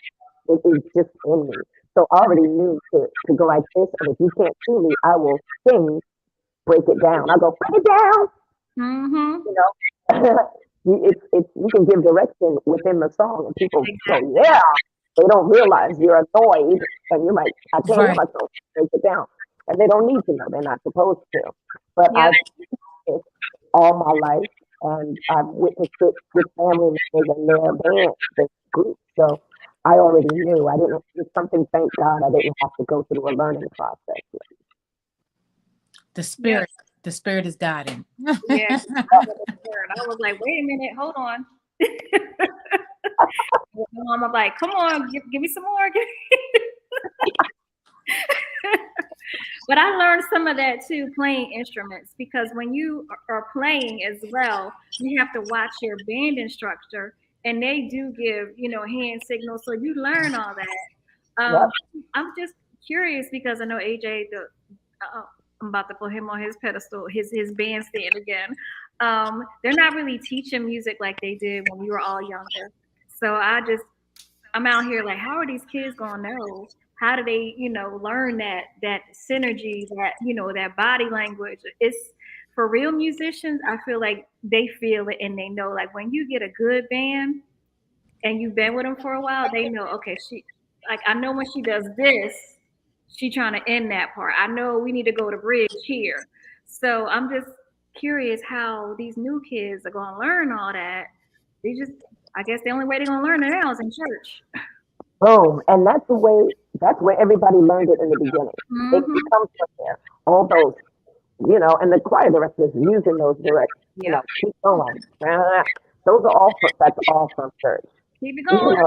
It is just in me. So I already knew to go like this, and if you can't see me, I will sing, break it down. I go, break it down. You can give direction within the song, and people go, yeah. They don't realize you're annoyed, and you're like, I can't hear myself. Break it down, and they don't need to know. They're not supposed to. But I've witnessed all my life, and I've witnessed it with family members and their bands, their groups. So I already knew. I didn't. It's something. Thank God, I didn't have to go through a learning process. The spirit is guiding. Yeah. I was like, wait a minute, hold on. My mom like, come on, give me some more. But I learned some of that too, playing instruments, because when you are playing as well, you have to watch your band instructor, and they do give, hand signals, so you learn all that. I'm just curious because I know AJ, I'm about to put him on his pedestal, his bandstand again. They're not really teaching music like they did when we were all younger. So I'm out here like, how are these kids gonna know? How do they, learn that synergy, that body language? It's for real musicians. I feel like they feel it and they know. Like when you get a good band and you've been with them for a while, they know. Okay, I know when she does this, she trying to end that part. I know we need to go to bridge here. So I'm just curious how these new kids are gonna learn all that. I guess the only way they're gonna learn it now is in church. Boom. And that's where everybody learned it in the beginning. It comes from there. All those, and the choir directors using those directions, keep going. That's all from church. Keep it going.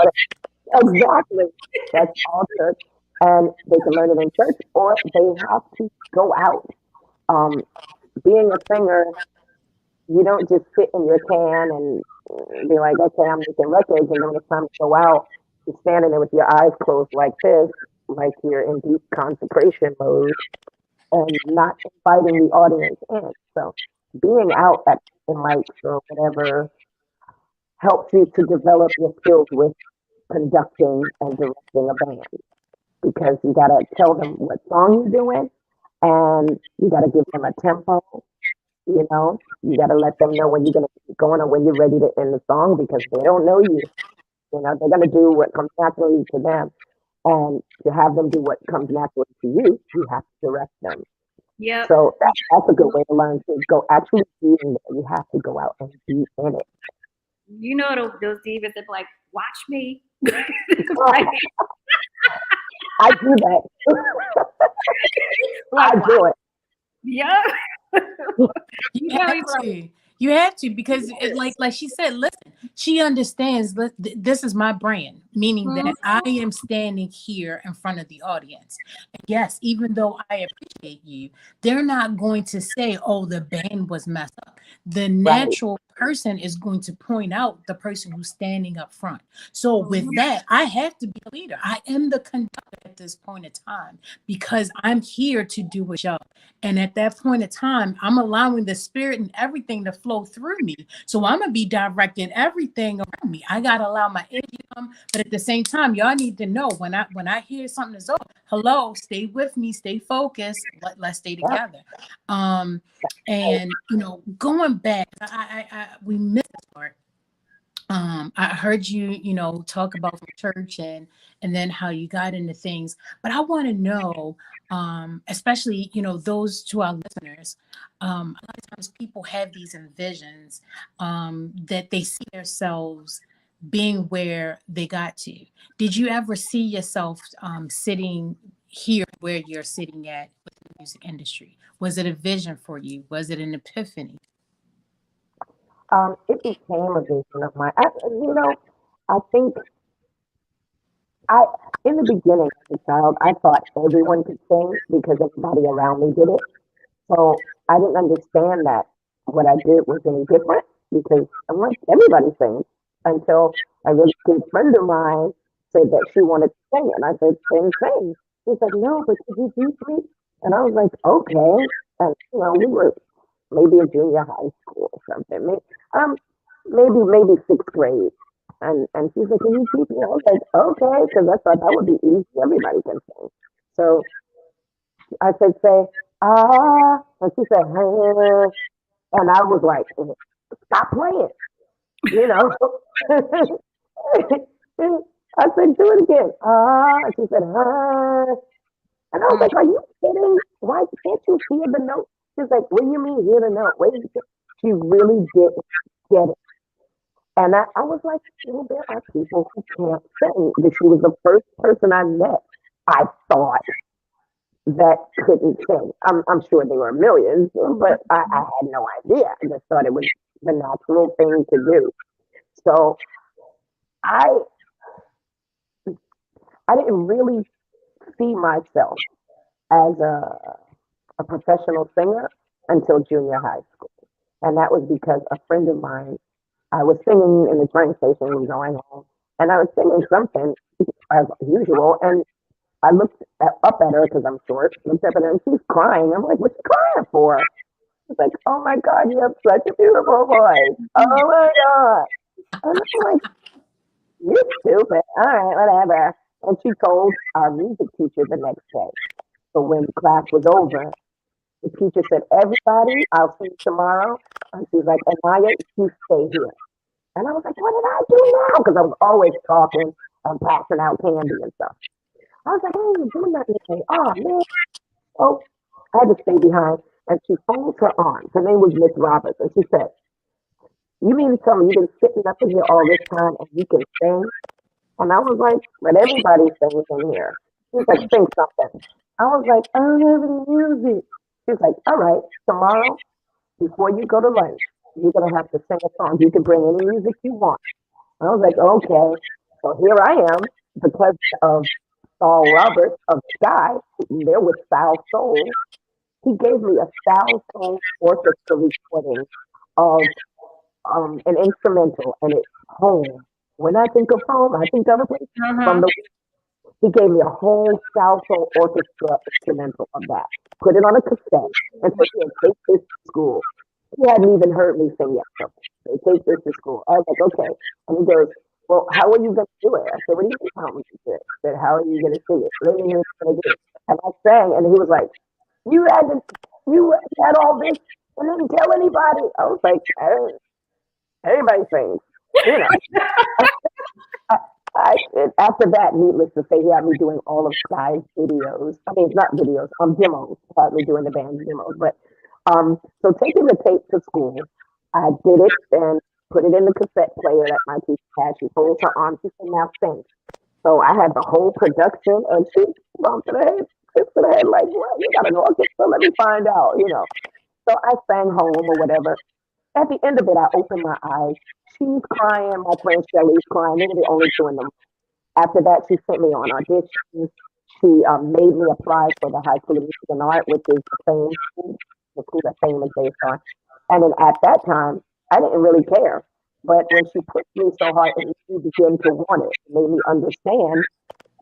Exactly. That's all church. And they can learn it in church, or they have to go out. Being a singer, you don't just sit in your can and be like, okay, I'm making records, and then it's time to go out. You're standing there with your eyes closed like this, like you're in deep consecration mode, and not inviting the audience in. So being out at lights or whatever helps you to develop your skills with conducting and directing a band, because you got to tell them what song you're doing, and you got to give them a tempo. You know, you got to let them know when you're going to keep going or when you're ready to end the song because they don't know you. You know, they're going to do what comes naturally to them. And to have them do what comes naturally to you, you have to direct them. Yep. So that's a good way to learn to go actually be in there. You have to go out and be in it. You know those divas that like, watch me. Like, I do that. Like, I do it. Yeah. You have to. You have to because like she said, listen, she understands this is my brand, meaning that I am standing here in front of the audience. And yes, even though I appreciate you, they're not going to say, oh, the band was messed up. The natural person is going to point out the person who's standing up front. So with that, I have to be a leader. I am the conductor at this point in time because I'm here to do a job. And at that point in time, I'm allowing the spirit and everything to flow through me. So I'm gonna be directing everything around me. I gotta allow my energy to come, but at the same time, y'all need to know when I hear something is over, hello, stay with me, stay focused, let's stay together. And you know, going back, we missed this part. I heard you know, talk about from church and then how you got into things, but I want to know, especially, you know, those to our listeners, a lot of times people have these envisions that they see themselves being where they got to. Did you ever see yourself sitting here where you're sitting at with the music industry? Was it a vision for you? Was it an epiphany? It became a vision of mine. You know, I think in the beginning as a child, I thought everyone could sing because everybody around me did it. So I didn't understand that what I did was any different because I'm like, everybody sings until a really good friend of mine said that she wanted to sing. And I said, sing. She's like, no, but could you teach me? And I was like, okay. And, you know, we were maybe in junior high school or something. Maybe sixth grade. And she's like, can you teach me? I was like, okay, because I thought that would be easy. Everybody can sing. So I said, say, ah, and she said, hey. And I was like, stop playing, you know. I said, do it again. Ah, and she said, ah. And I was like, are you kidding? Why can't you hear the note? She's like, what do you mean hear the note? She really didn't get it. And I was like, well, there are people who can't sing. She was the first person I met, I thought, that couldn't sing. I'm sure there were millions, but I had no idea. I just thought it was the natural thing to do. So I didn't really see myself as a professional singer until junior high school. And that was because a friend of mine, I was singing in the train station and going home, and I was singing something as usual, and I looked up at her because I'm short, looked up at her, and she's crying. I'm like, what you crying for? She's like, oh my God, you have such a beautiful voice. Oh my God. And I'm like, you're stupid. All right, whatever. And she told our music teacher the next day. So when class was over, the teacher said, everybody, I'll see you tomorrow. And she's like, Inaya, you stay here. And I was like, what did I do now? Because I was always talking and passing out candy and stuff. I was like, hey, you're doing that today. Oh, man. So I had to stay behind. And she folds her arms. Her name was Miss Roberts. And she said, you mean to tell me you've been sitting up in here all this time and you can sing? And I was like, but everybody sings in here. She's like, sing something. I was like, I don't have any music. She's like, all right, tomorrow, before you go to lunch, you're going to have to sing a song. You can bring any music you want. I was like, okay. So here I am, because of Saul Roberts of Sky, there with Sal Soul. He gave me a Sal Soul orchestra recording of an instrumental, and it's home. When I think of home, I think of a place from the. He gave me a whole Sal Soul orchestra instrumental of that. Put it on a cassette and said, "Here, take this to school." He hadn't even heard me sing yet. So they take this to school. I was like, okay. And he goes, well, how are you going to do it? I said, what do you mean how am I going to do it? I said, how are you going to sing it? Let me hear what I do. And I sang, and he was like, you had all this and didn't tell anybody. I was like, everybody sings, you know. After that, needless to say, he had me doing all of Sky's videos. I mean, not videos, demos. He had me doing the band demos. But so taking the tape to school, I did it and put it in the cassette player that my teacher had. She folds her arms. She said, "Now sing." So I had the whole production, and she bumped her head, kissed her head, like, "What? You got an orchestra? Let me find out," you know. So I sang home or whatever. At the end of it, I opened my eyes. She's crying. My friend Shelly's crying. They were the only two in the room. After that, she sent me on auditions. She made me apply for the High School of Music and Art, which is the school that Fame is based on. And then at that time, I didn't really care. But when she pushed me so hard, it made me begin to want it. It made me understand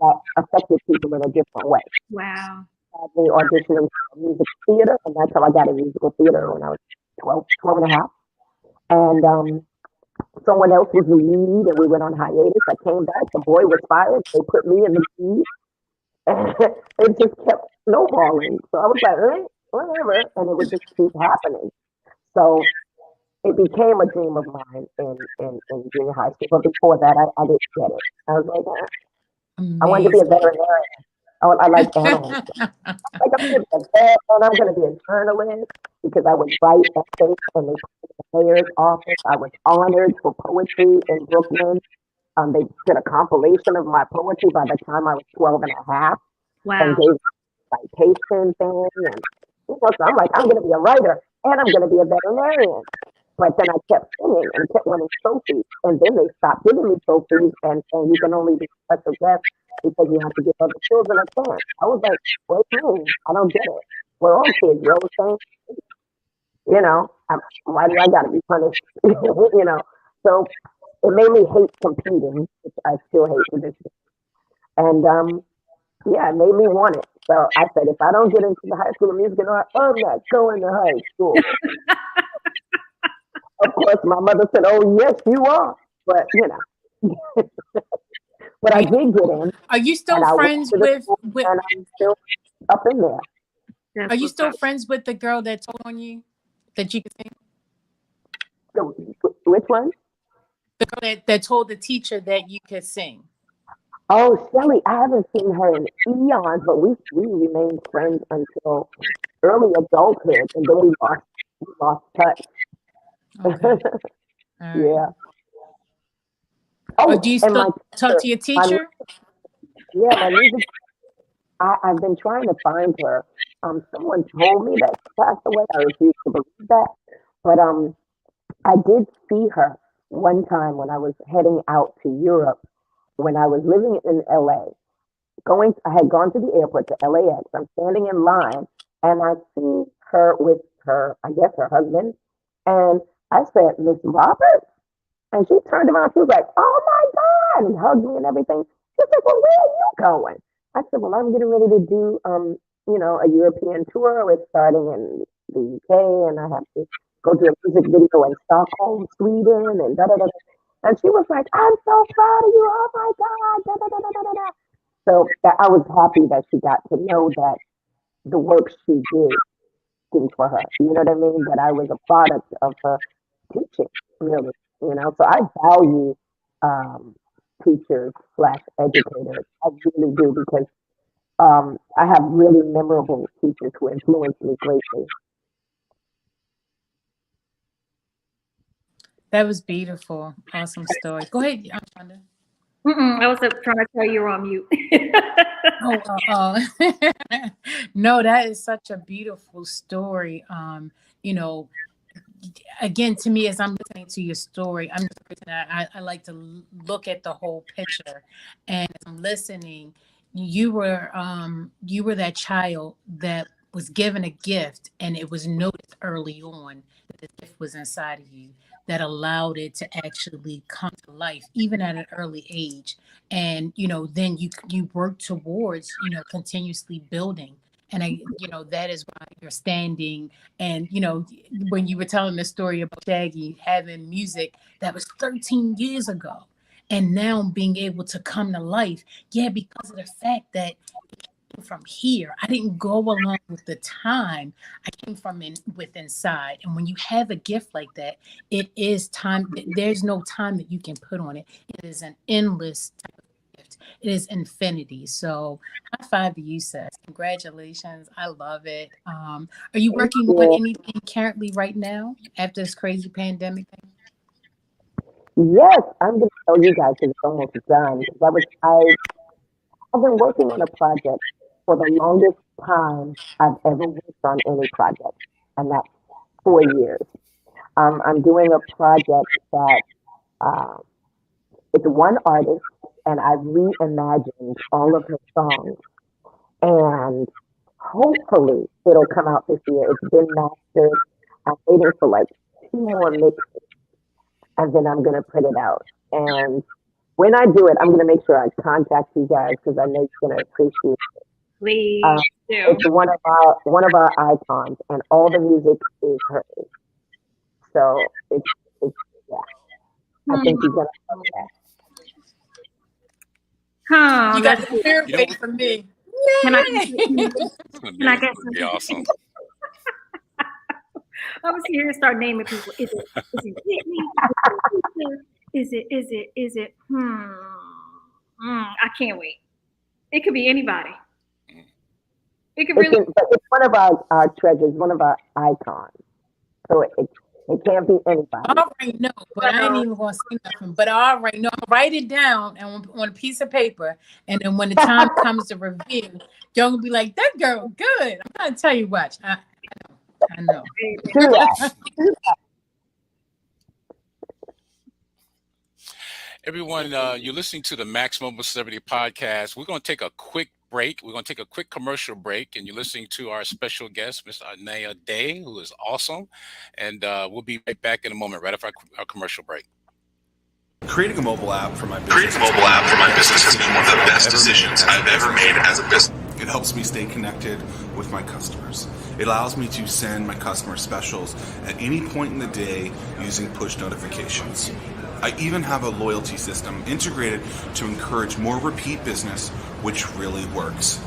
that affected people in a different way. Wow. Had me auditioning for music theater, and that's how I got in musical theater when I was 12 and a half. And someone else was the lead, and we went on hiatus. I came back. The boy was fired. They put me in the lead, and it just kept snowballing. So I was like, whatever, and it would just keep happening. So it became a dream of mine in junior high school. But before that, I didn't get it. I was like, I wanted to be a veterinarian. I like animals. Like, I'm going to be a vet, and I'm going to be a journalist because I would write essays in the mayor's office. I was honored for poetry in Brooklyn. They did a compilation of my poetry by the time I was 12 and a half. Wow. And gave citation thing. And, so I'm like, I'm going to be a writer, and I'm going to be a veterinarian. But then I kept singing and kept winning trophies. And then they stopped giving me trophies, and you can only be special guest because you have to give other children a chance. I was like, what do you mean? I don't get it. We're all kids. We're all the same. You know, why do I got to be punished? You know, so it made me hate competing, which I still hate to this day. And yeah, it made me want it. So I said, if I don't get into the High School of Music and Art, I'm not going to high school. Of course, my mother said, "Oh, yes, you are." But, you know, but I did get in. Are you still friends with and I'm still up in there. Are you still friends with the girl that told on you that you could sing? So, which one? The girl that told the teacher that you could sing. Oh, Shelly, I haven't seen her in eons, but we remained friends until early adulthood, and then we lost touch. Okay. Yeah. Oh, do you still talk to your teacher? My music. I've been trying to find her. Someone told me that she passed away. I refuse to believe that, but I did see her one time when I was heading out to Europe. When I was living in LA, I had gone to the airport to LAX. I'm standing in line, and I see her with her husband, and I said, "Miss Roberts," and she turned around. She was like, "Oh my God," and hugged me and everything. She said, "Well, where are you going?" I said, "Well, I'm getting ready to do, a European tour. We're starting in the UK, and I have to go do a music video in Stockholm, Sweden, and da da da." And she was like, "I'm so proud of you. Oh my God." Da, da, da, da, da, da. So I was happy that she got to know that the work she did for her. You know what I mean? That I was a product of her teaching, really. You know, so I value teachers / educators. I really do because I have really memorable teachers who influenced me greatly. That was beautiful. Awesome story. Go ahead, Ushanda. I was trying to tell you on mute. No, that is such a beautiful story. Again, to me, as I'm listening to your story, I'm just a person that I like to look at the whole picture. And as I'm listening, you were that child that was given a gift, and it was noticed early on that the gift was inside of you, that allowed it to actually come to life, even at an early age. And then you work towards continuously building. And that is why you're standing. And when you were telling the story about Shaggy having music that was 13 years ago, and now being able to come to life, because of the fact that came from here. I didn't go along with the time. I came from inside. And when you have a gift like that, it is time. There's no time that you can put on it. It is an endless type of gift. It is infinity. So high five to you, sis. Congratulations. I love it. Are you working on anything currently right now after this crazy pandemic thing? Yes, I'm going to tell you guys because it's almost done. I've been working on a project for the longest time I've ever worked on any project, and that's 4 years. I'm doing a project that it's one artist, and I've reimagined all of her songs, and hopefully it'll come out this year. It's been mastered. I'm waiting for like 2 more mixes, and then I'm gonna put it out. And when I do it, I'm gonna make sure I contact you guys because I know you're gonna appreciate it. Please do. It's one of our icons, and all the music is hers. So it's yeah. I think you're gonna love that. Oh, You got the spirit wait for me. Can I get some? Awesome. I was here to start naming people. Is it Whitney? Is it? I can't wait. It could be anybody. It could really. It's one of our treasures, one of our icons. So it can't be anybody. I already know, but I ain't even gonna say nothing. But I already know. Write it down and on a piece of paper, and then when the time comes to review, y'all gonna be like, "That girl, good." I'm gonna tell you what. I know. Do that. Everyone, you're listening to the Max Mobile Celebrity Podcast. We're going to take a quick break. We're going to take a quick commercial break, and you're listening to our special guest, Miss Inaya Day, who is awesome. And we'll be right back in a moment, right after our commercial break. Creating a mobile app for my business has been one of the best decisions I've ever made as a business. It helps me stay connected with my customers. It allows me to send my customer specials at any point in the day using push notifications. I even have a loyalty system integrated to encourage more repeat business, which really works.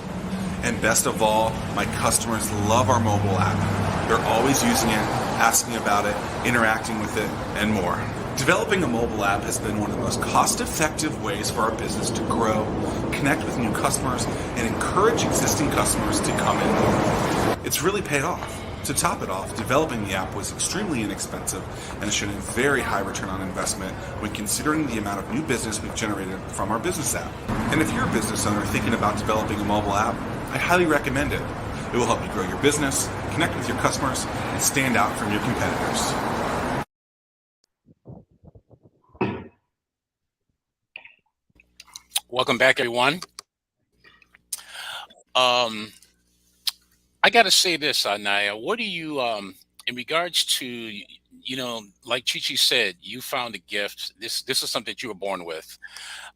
And best of all, my customers love our mobile app. They're always using it, asking about it, interacting with it, and more. Developing a mobile app has been one of the most cost-effective ways for our business to grow, connect with new customers, and encourage existing customers to come in more. It's really paid off. To top it off, developing the app was extremely inexpensive and has shown a very high return on investment when considering the amount of new business we've generated from our business app. And if you're a business owner thinking about developing a mobile app, I highly recommend it. It will help you grow your business, connect with your customers, and stand out from your competitors. Welcome back, everyone. I got to say this, Inaya. What do you, in regards to, like Chee said, you found a gift. This is something that you were born with.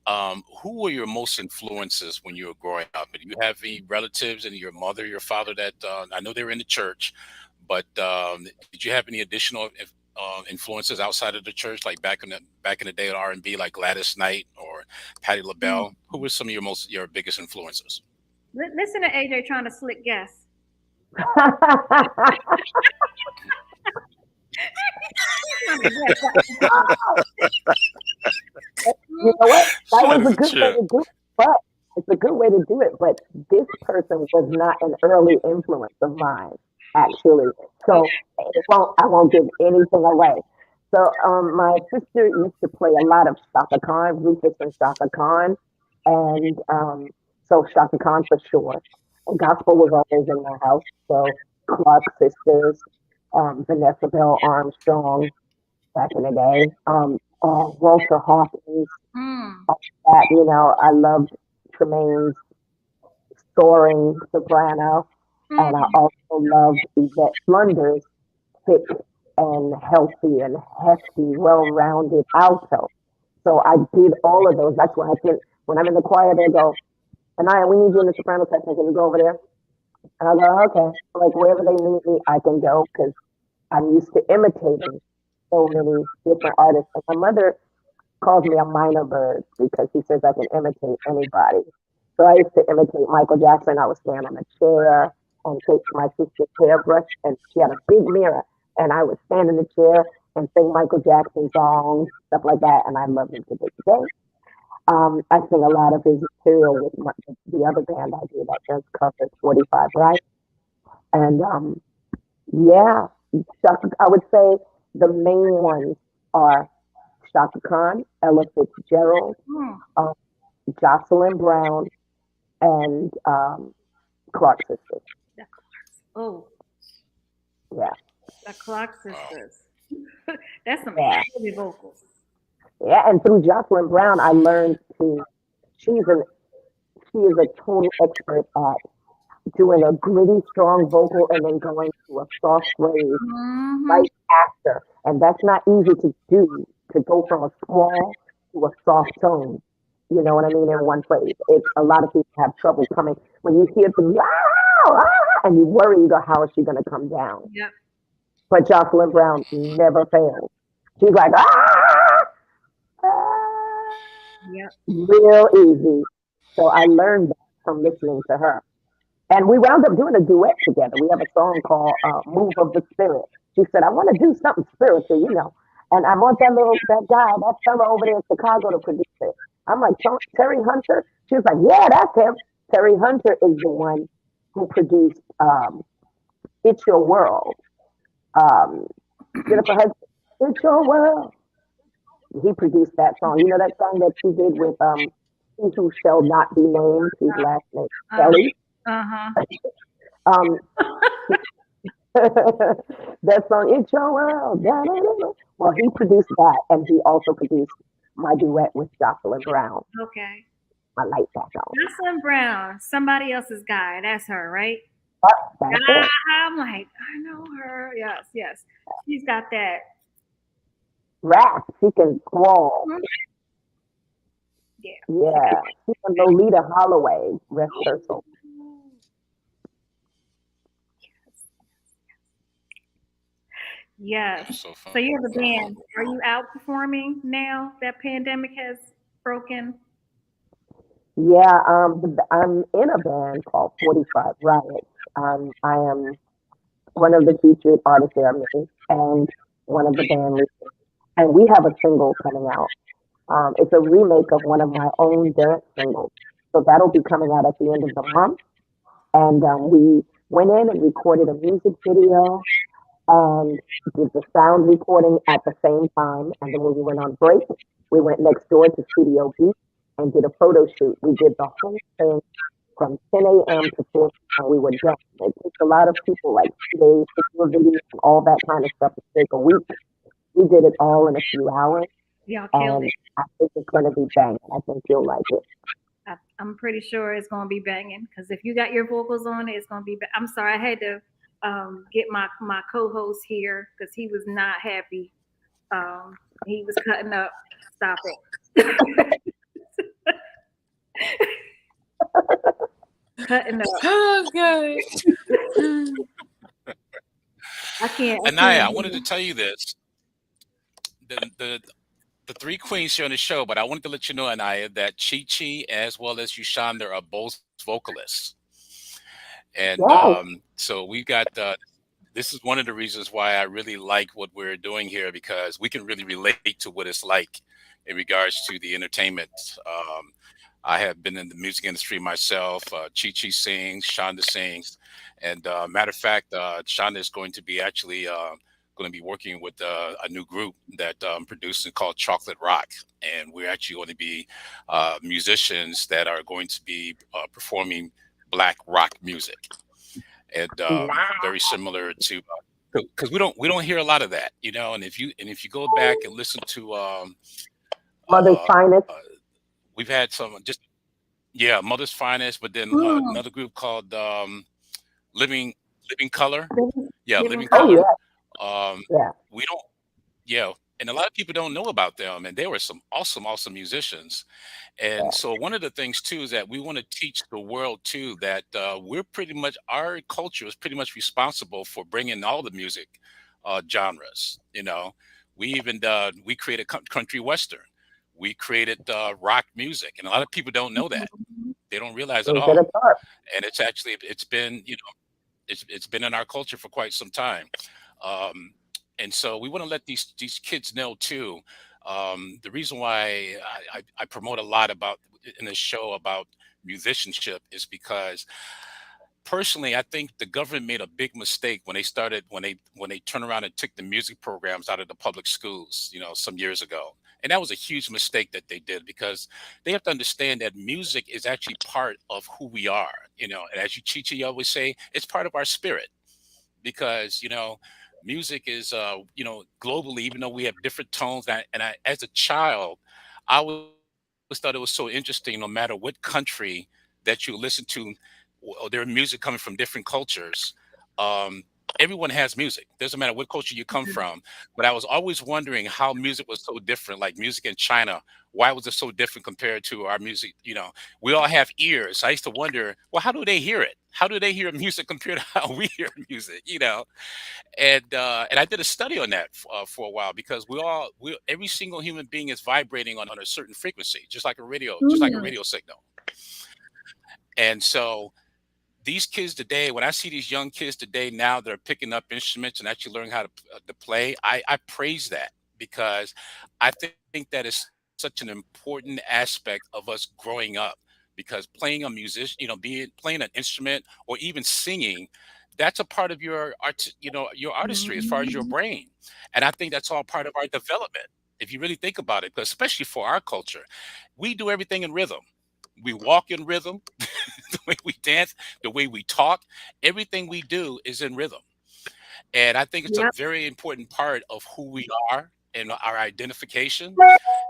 Who were your most influences when you were growing up? Do you have any relatives and your mother, your father that I know they were in the church, but did you have any additional influences outside of the church, like back in the day of R&B, like Gladys Knight or Patti LaBelle? Who were some of your biggest influences? Listen to AJ trying to slick guess. You know what? That was a good way to do it, but it's a good way to do it. But this person was not an early influence of mine, actually. So I won't give anything away. So my sister used to play a lot of Shaka Khan, Rufus and Shaka Khan, and so Shaka Khan for sure. And gospel was always in my house. So Clark sisters, Vanessa Bell Armstrong back in the day, Walter Hawkins. That, I loved Tremaine's soaring soprano, and I also loved Yvette Flunder's thick and healthy and hefty, well-rounded alto. So I did all of those. That's why I think when I'm in the choir, they go, Inaya, we need you in the soprano section. Can you go over there? And I go, okay. Like wherever they need me, I can go because I'm used to imitating so many different artists. And my mother calls me a minor bird because she says I can imitate anybody. So I used to imitate Michael Jackson. I would stand on a chair and take my sister's hairbrush, and she had a big mirror, and I would stand in the chair and sing Michael Jackson songs, stuff like that, and I love him to this day. I sing a lot of his material with the other band I do that does covers 45 Right, and yeah, I would say the main ones are Shaka Khan, Ella Fitzgerald, um, Jocelyn Brown, and Clark Sisters. Oh, Yeah. the Clark Sisters. That's some Yeah. heavy vocals. Yeah, and through Jocelyn Brown, I learned she is a total expert at doing a gritty, strong vocal and then going to a soft rave right after. And that's not easy to do, to go from a squall to a soft tone. You know what I mean? In one phrase. It's a lot of people have trouble coming when you hear the and you worry, you go, how is she going to come down? Yep. But Jocelyn Brown never fails. She's like, Yep. real easy. So I learned that from listening to her. And we wound up doing a duet together. We have a song called Move of the Spirit. She said, I want to do something spiritual, you know. And I want that fella over there in Chicago to produce it. I'm like, Terry Hunter? She was like, yeah, that's him. Terry Hunter is the one who produced It's Your World. Jennifer Hudson, It's Your World. He produced that song. You know that song that she did with He Who Shall Not Be Named, whose last name is Kelly? That song, It's Your World. Da, da, da. Well, he produced that, and he also produced my duet with Jocelyn Brown. Okay. I like that song. Jocelyn Brown, somebody else's guy. That's her, right? That's it. I'm like, I know her. Yes, yes. She's got that Rap. She can squall. Yeah. Yeah. She's a Lolita Holloway. Rest her soul. Yes. So you have a band. Are you out performing now that pandemic has broken? Yeah, I'm in a band called 45 Riot. I am one of the featured artists there, me, and one of the band leaders. And we have a single coming out. It's a remake of one of my own dance singles. So that'll be coming out at the end of the month. And we went in and recorded a music video and did the sound recording at the same time. And then when we went on break, we went next door to Studio B and did a photo shoot. We did the whole thing from 10 a.m. to 4 and we were done. It takes a lot of people like 2 days to do a video and all that kind of stuff. It takes a week. We did it all in a few hours. Y'all killed it. I think it's going to be banging. I think you'll like it. I'm pretty sure it's going to be banging because if you got your vocals on it, it's going to be. I'm sorry, I had to get my co-host here because he was not happy. He was cutting up. Stop it. Cutting up. Oh, God. I can't. Inaya, I wanted to tell you this. The three queens here on the show, but I wanted to let you know, Inaya, that Chee as well as Ushanda are both vocalists. And so we got this is one of the reasons why I really like what we're doing here, because we can really relate to what it's like in regards to the entertainment. I have been in the music industry myself. Chee sings, Shonda sings, and matter of fact, Shonda is going to be actually going to be working with a new group that I'm producing called Chocolate Rock, and we're actually going to be musicians that are going to be performing Black rock music, and very similar to because we don't hear a lot of that, you know. And if you go back and listen to Mother's Finest. We've had some Mother's Finest, but then another group called Living Color. Living Color. We don't, and a lot of people don't know about them, and they were some awesome musicians. And so one of the things too is that we want to teach the world too that our culture is pretty much responsible for bringing all the music genres. You know, we even we created country western. We created rock music, and a lot of people don't know that. They don't realize at Things that all. are taught. And it's been, it's been in our culture for quite some time. Um, and so we want to let these kids know too. The reason why I promote a lot about in this show about musicianship is because personally, I think the government made a big mistake when they turned around and took the music programs out of the public schools, some years ago. And that was a huge mistake that they did, because they have to understand that music is actually part of who we are, and as you Chi always say, it's part of our spirit, because music is globally, even though we have different tones. And I as a child, I always thought it was so interesting, no matter what country that you listen to, or their music coming from different cultures. um Everyone has music, doesn't matter what culture you come from. But I was always wondering how music was so different, like music in China. Why was it so different compared to our music? We all have ears. I used to wonder, well, how do they hear it? How do they hear music compared to how we hear music? And I did a study on that for a while, because every single human being is vibrating on a certain frequency, just like a radio signal. And so these kids today, when I see these young kids today now that are picking up instruments and actually learning how to play, I praise that, because I think that is such an important aspect of us growing up. Because playing a musician, playing an instrument, or even singing, that's a part of your art, your artistry, as far as your brain. And I think that's all part of our development, if you really think about it. Because especially for our culture, we do everything in rhythm. We walk in rhythm. The way we dance, the way we talk, everything we do is in rhythm. And I think it's a Yep. very important part of who we are and our identification.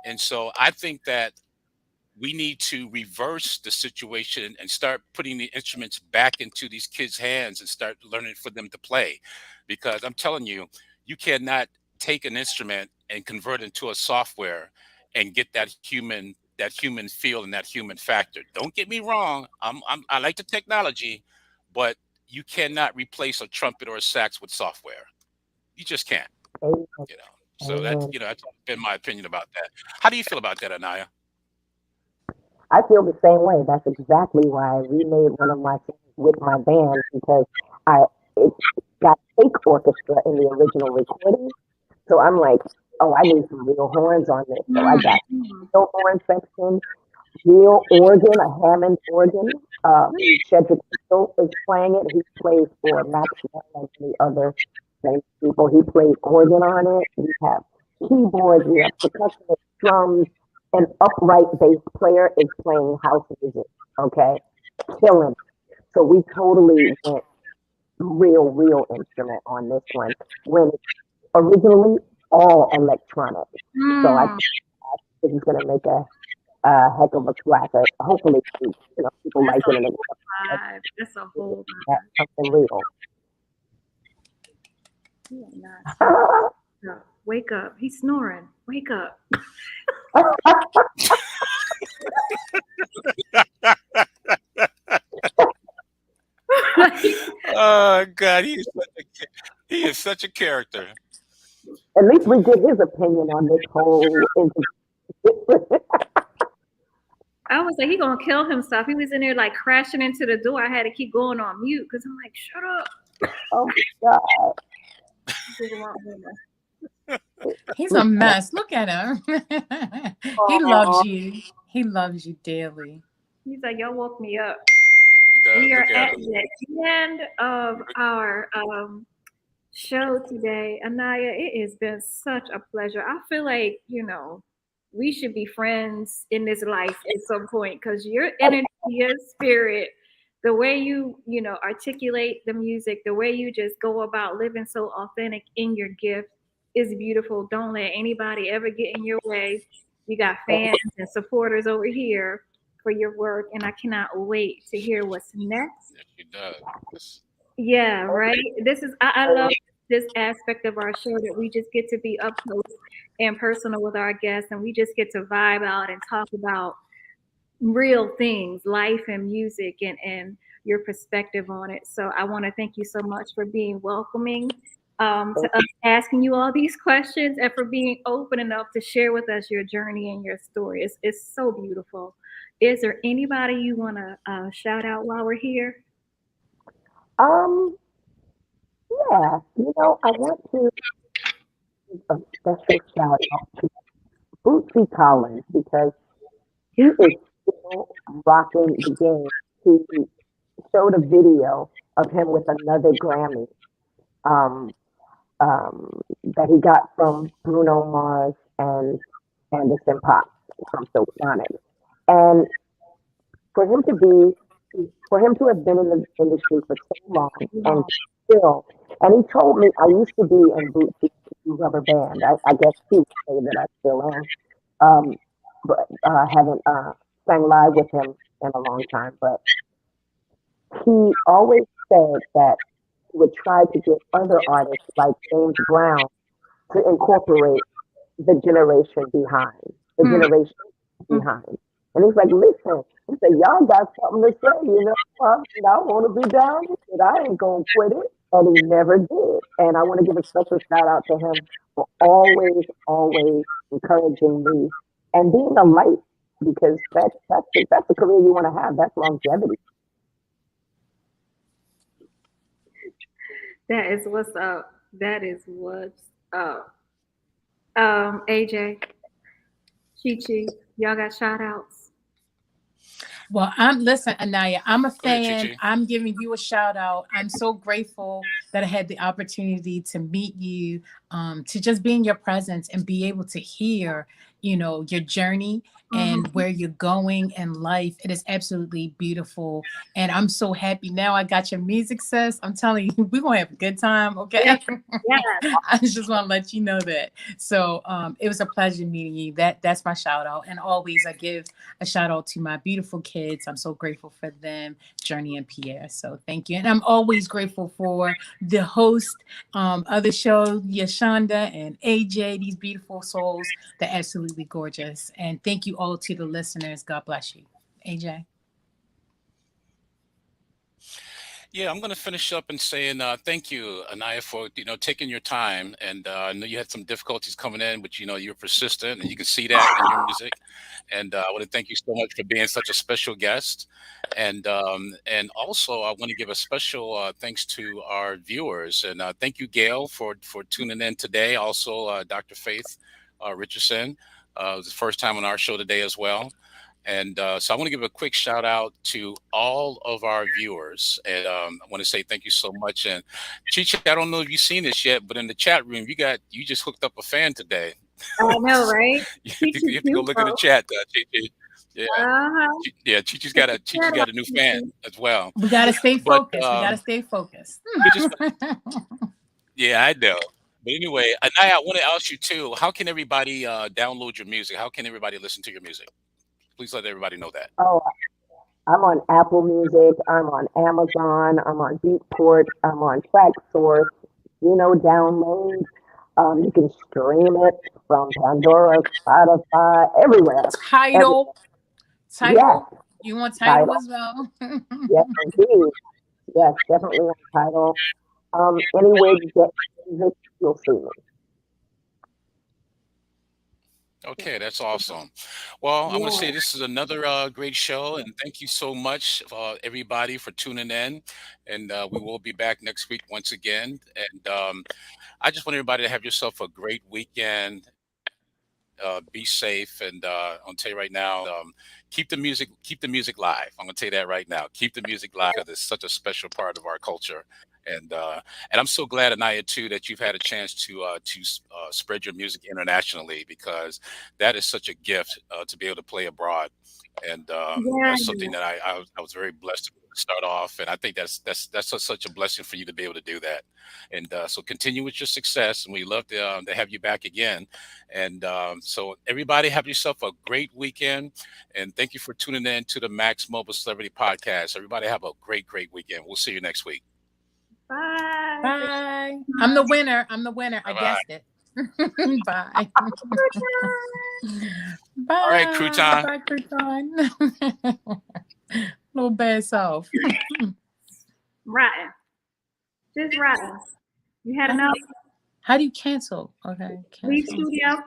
And so I think that we need to reverse the situation and start putting the instruments back into these kids' hands and start learning for them to play. Because I'm telling you, you cannot take an instrument and convert it into a software and get that human feel and that human factor. Don't get me wrong. I like the technology, but you cannot replace a trumpet or a sax with software. You just can't. Amen. So Amen. that's been my opinion about that. How do you feel about that, Anaya? I feel the same way. That's exactly why I remade one of my songs with my band, because it's got fake orchestra in the original recording. So I'm like, oh, I need some real horns on this. So I got real horn section, real organ, a Hammond organ. Cedric Crystal is playing it. He plays for Maxwell and the other same people. He plays organ on it. We have keyboards, we have percussion, drums, an upright bass player is playing house music. Okay, killing. So we totally went real instrument on this one, when originally all electronic. So I think it's gonna make a heck of a classic. Hopefully, people like it, and That's a whole something real. No, wake up. He's snoring. Wake up. Oh God, he is such a character. At least we get his opinion on this whole interview. I was like, he gonna kill himself. He was in there like crashing into the door. I had to keep going on mute because I'm like, shut up. Oh my God. He's a mess. Look at him. He loves you. He loves you dearly. He's like, y'all woke me up. He We are at the end of our show today. Anaya, it has been such a pleasure. I feel like, we should be friends in this life at some point, because your energy, your spirit, the way you, articulate the music, the way you just go about living so authentic in your gift is beautiful. Don't let anybody ever get in your way. You got fans and supporters over here for your work, and I cannot wait to hear what's next. Yes, he does. Yeah, right. I love this aspect of our show, that we just get to be up close and personal with our guests, and we just get to vibe out and talk about real things, life and music, and your perspective on it. So I want to thank you so much for being welcoming to us, asking you all these questions, and for being open enough to share with us your journey and your story. It's so beautiful. Is there anybody you want to shout out while we're here? Yeah, I want to give a special shout out to Bootsy Collins because he is still rocking the game. He showed a video of him with another Grammy um, that he got from Bruno Mars and Anderson .Paak from Silk Sonic. And for him to have been in the industry for so long and still, and he told me I used to be in Bootsy Rubber Band. I guess he would say that I still am. But haven't sang live with him in a long time. But he always said that he would try to get other artists like James Brown to incorporate the generation behind, And he's like, listen, he said, y'all got something to say, I want to be down with it. I ain't going to quit it. And he never did. And I want to give a special shout out to him for always, always encouraging me and being a light, because that's the career you want to have. That's longevity. That is what's up. That is what's up. AJ, Chee, y'all got shout outs? Well, listen, Inaya, I'm a fan. I'm giving you a shout out. I'm so grateful that I had the opportunity to meet you, to just be in your presence and be able to hear, your journey and where you're going in life. It is absolutely beautiful. And I'm so happy now I got your music, sis. I'm telling you, we're going to have a good time. Okay. Yeah. I just want to let you know that. So it was a pleasure meeting you. That's my shout out. And always I give a shout out to my beautiful kids. I'm so grateful for them, Journey and Pierre. So thank you. And I'm always grateful for the host of the show, Ushanda and AJ, these beautiful souls. They're absolutely gorgeous. And thank you all to the listeners. God bless you. AJ. Yeah, I'm going to finish up and saying thank you, Inaya, for taking your time. And I know you had some difficulties coming in, but you're persistent, and you can see that in your music. And I want to thank you so much for being such a special guest. And also I want to give a special thanks to our viewers. And thank you, Gail, for tuning in today. Also, Dr. Faith Richardson. It was the first time on our show today as well. And so I want to give a quick shout out to all of our viewers. And I want to say thank you so much. And Chee, I don't know if you've seen this yet, but in the chat room, you just hooked up a fan today. I know, right? You have to go look in the chat, Chee. Yeah, yeah. Chee's got a new fan as well. We gotta stay focused. Yeah, I know. But anyway, Inaya, I want to ask you too. How can everybody download your music? How can everybody listen to your music? Please let everybody know that. Oh, I'm on Apple Music. I'm on Amazon. I'm on Beatport. I'm on TrackSource. Download. You can stream it from Pandora, Spotify, everywhere. Tidal. Yes. You want Tidal as well? Yes, indeed. Yes, definitely on Tidal. Anywhere you get music, you'll see me. Okay, that's awesome. Well, I'm going to say this is another great show, and thank you so much, everybody, for tuning in. And we will be back next week once again. And I just want everybody to have yourself a great weekend. Be safe, and I'll tell you right now, keep the music live. I'm going to tell you that right now. Keep the music live because it's such a special part of our culture. And I'm so glad, Inaya, too, that you've had a chance to spread your music internationally, because that is such a gift to be able to play abroad. And that's something that I was very blessed to start off. And I think that's such a blessing for you to be able to do that. And so continue with your success. And we love to have you back again. And so everybody, have yourself a great weekend. And thank you for tuning in to the Max Mobile Celebrity Podcast. Everybody have a great, great weekend. We'll see you next week. Bye. Bye. I'm the winner. Bye-bye. I guessed it. Bye. Bye. All right, Crouton. Bye, Crouton. Little bad self. Rotten. Just rotten. You had enough? How do you cancel? Okay. Leave studio.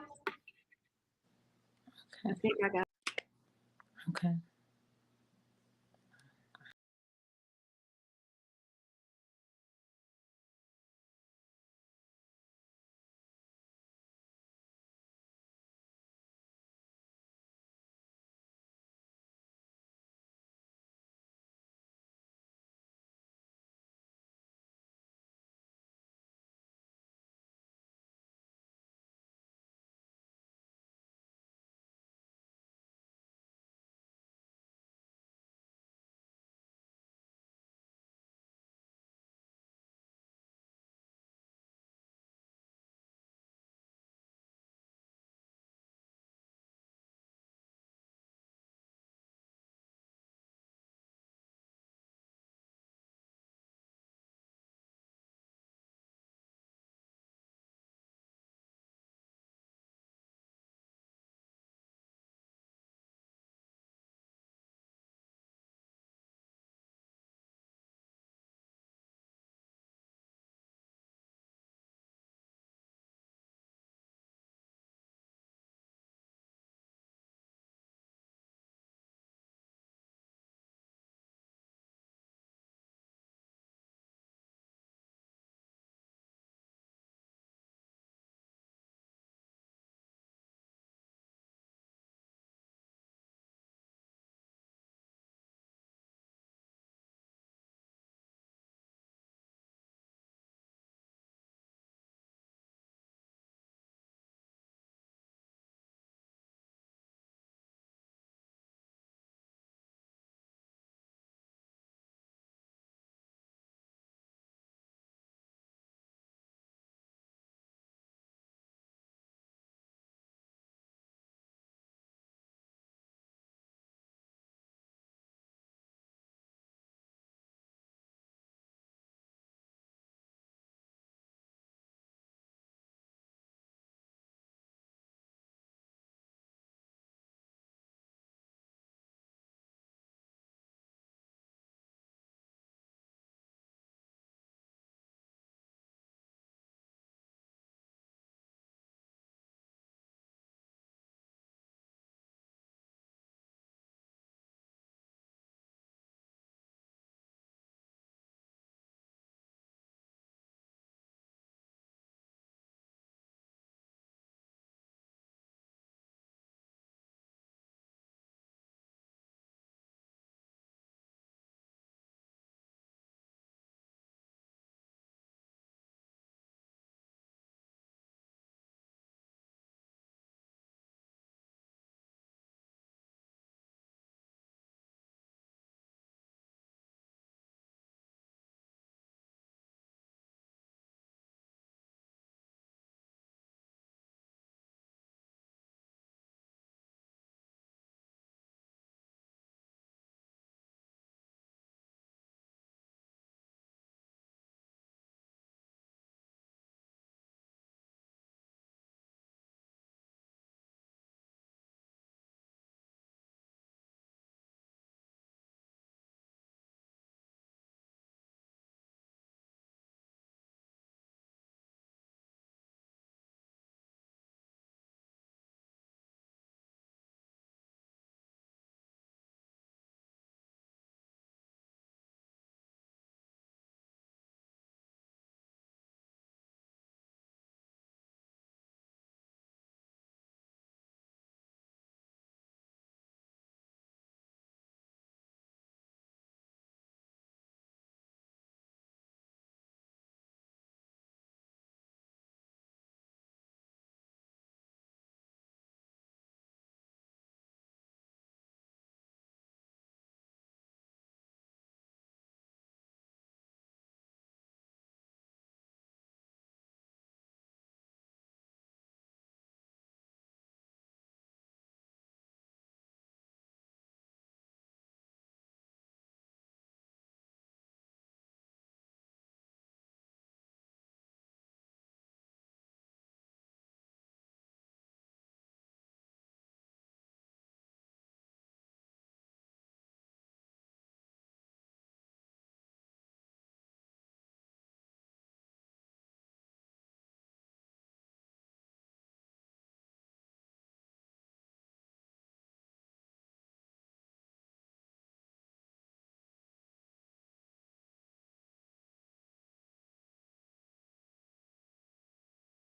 Okay. I think I got it. Okay.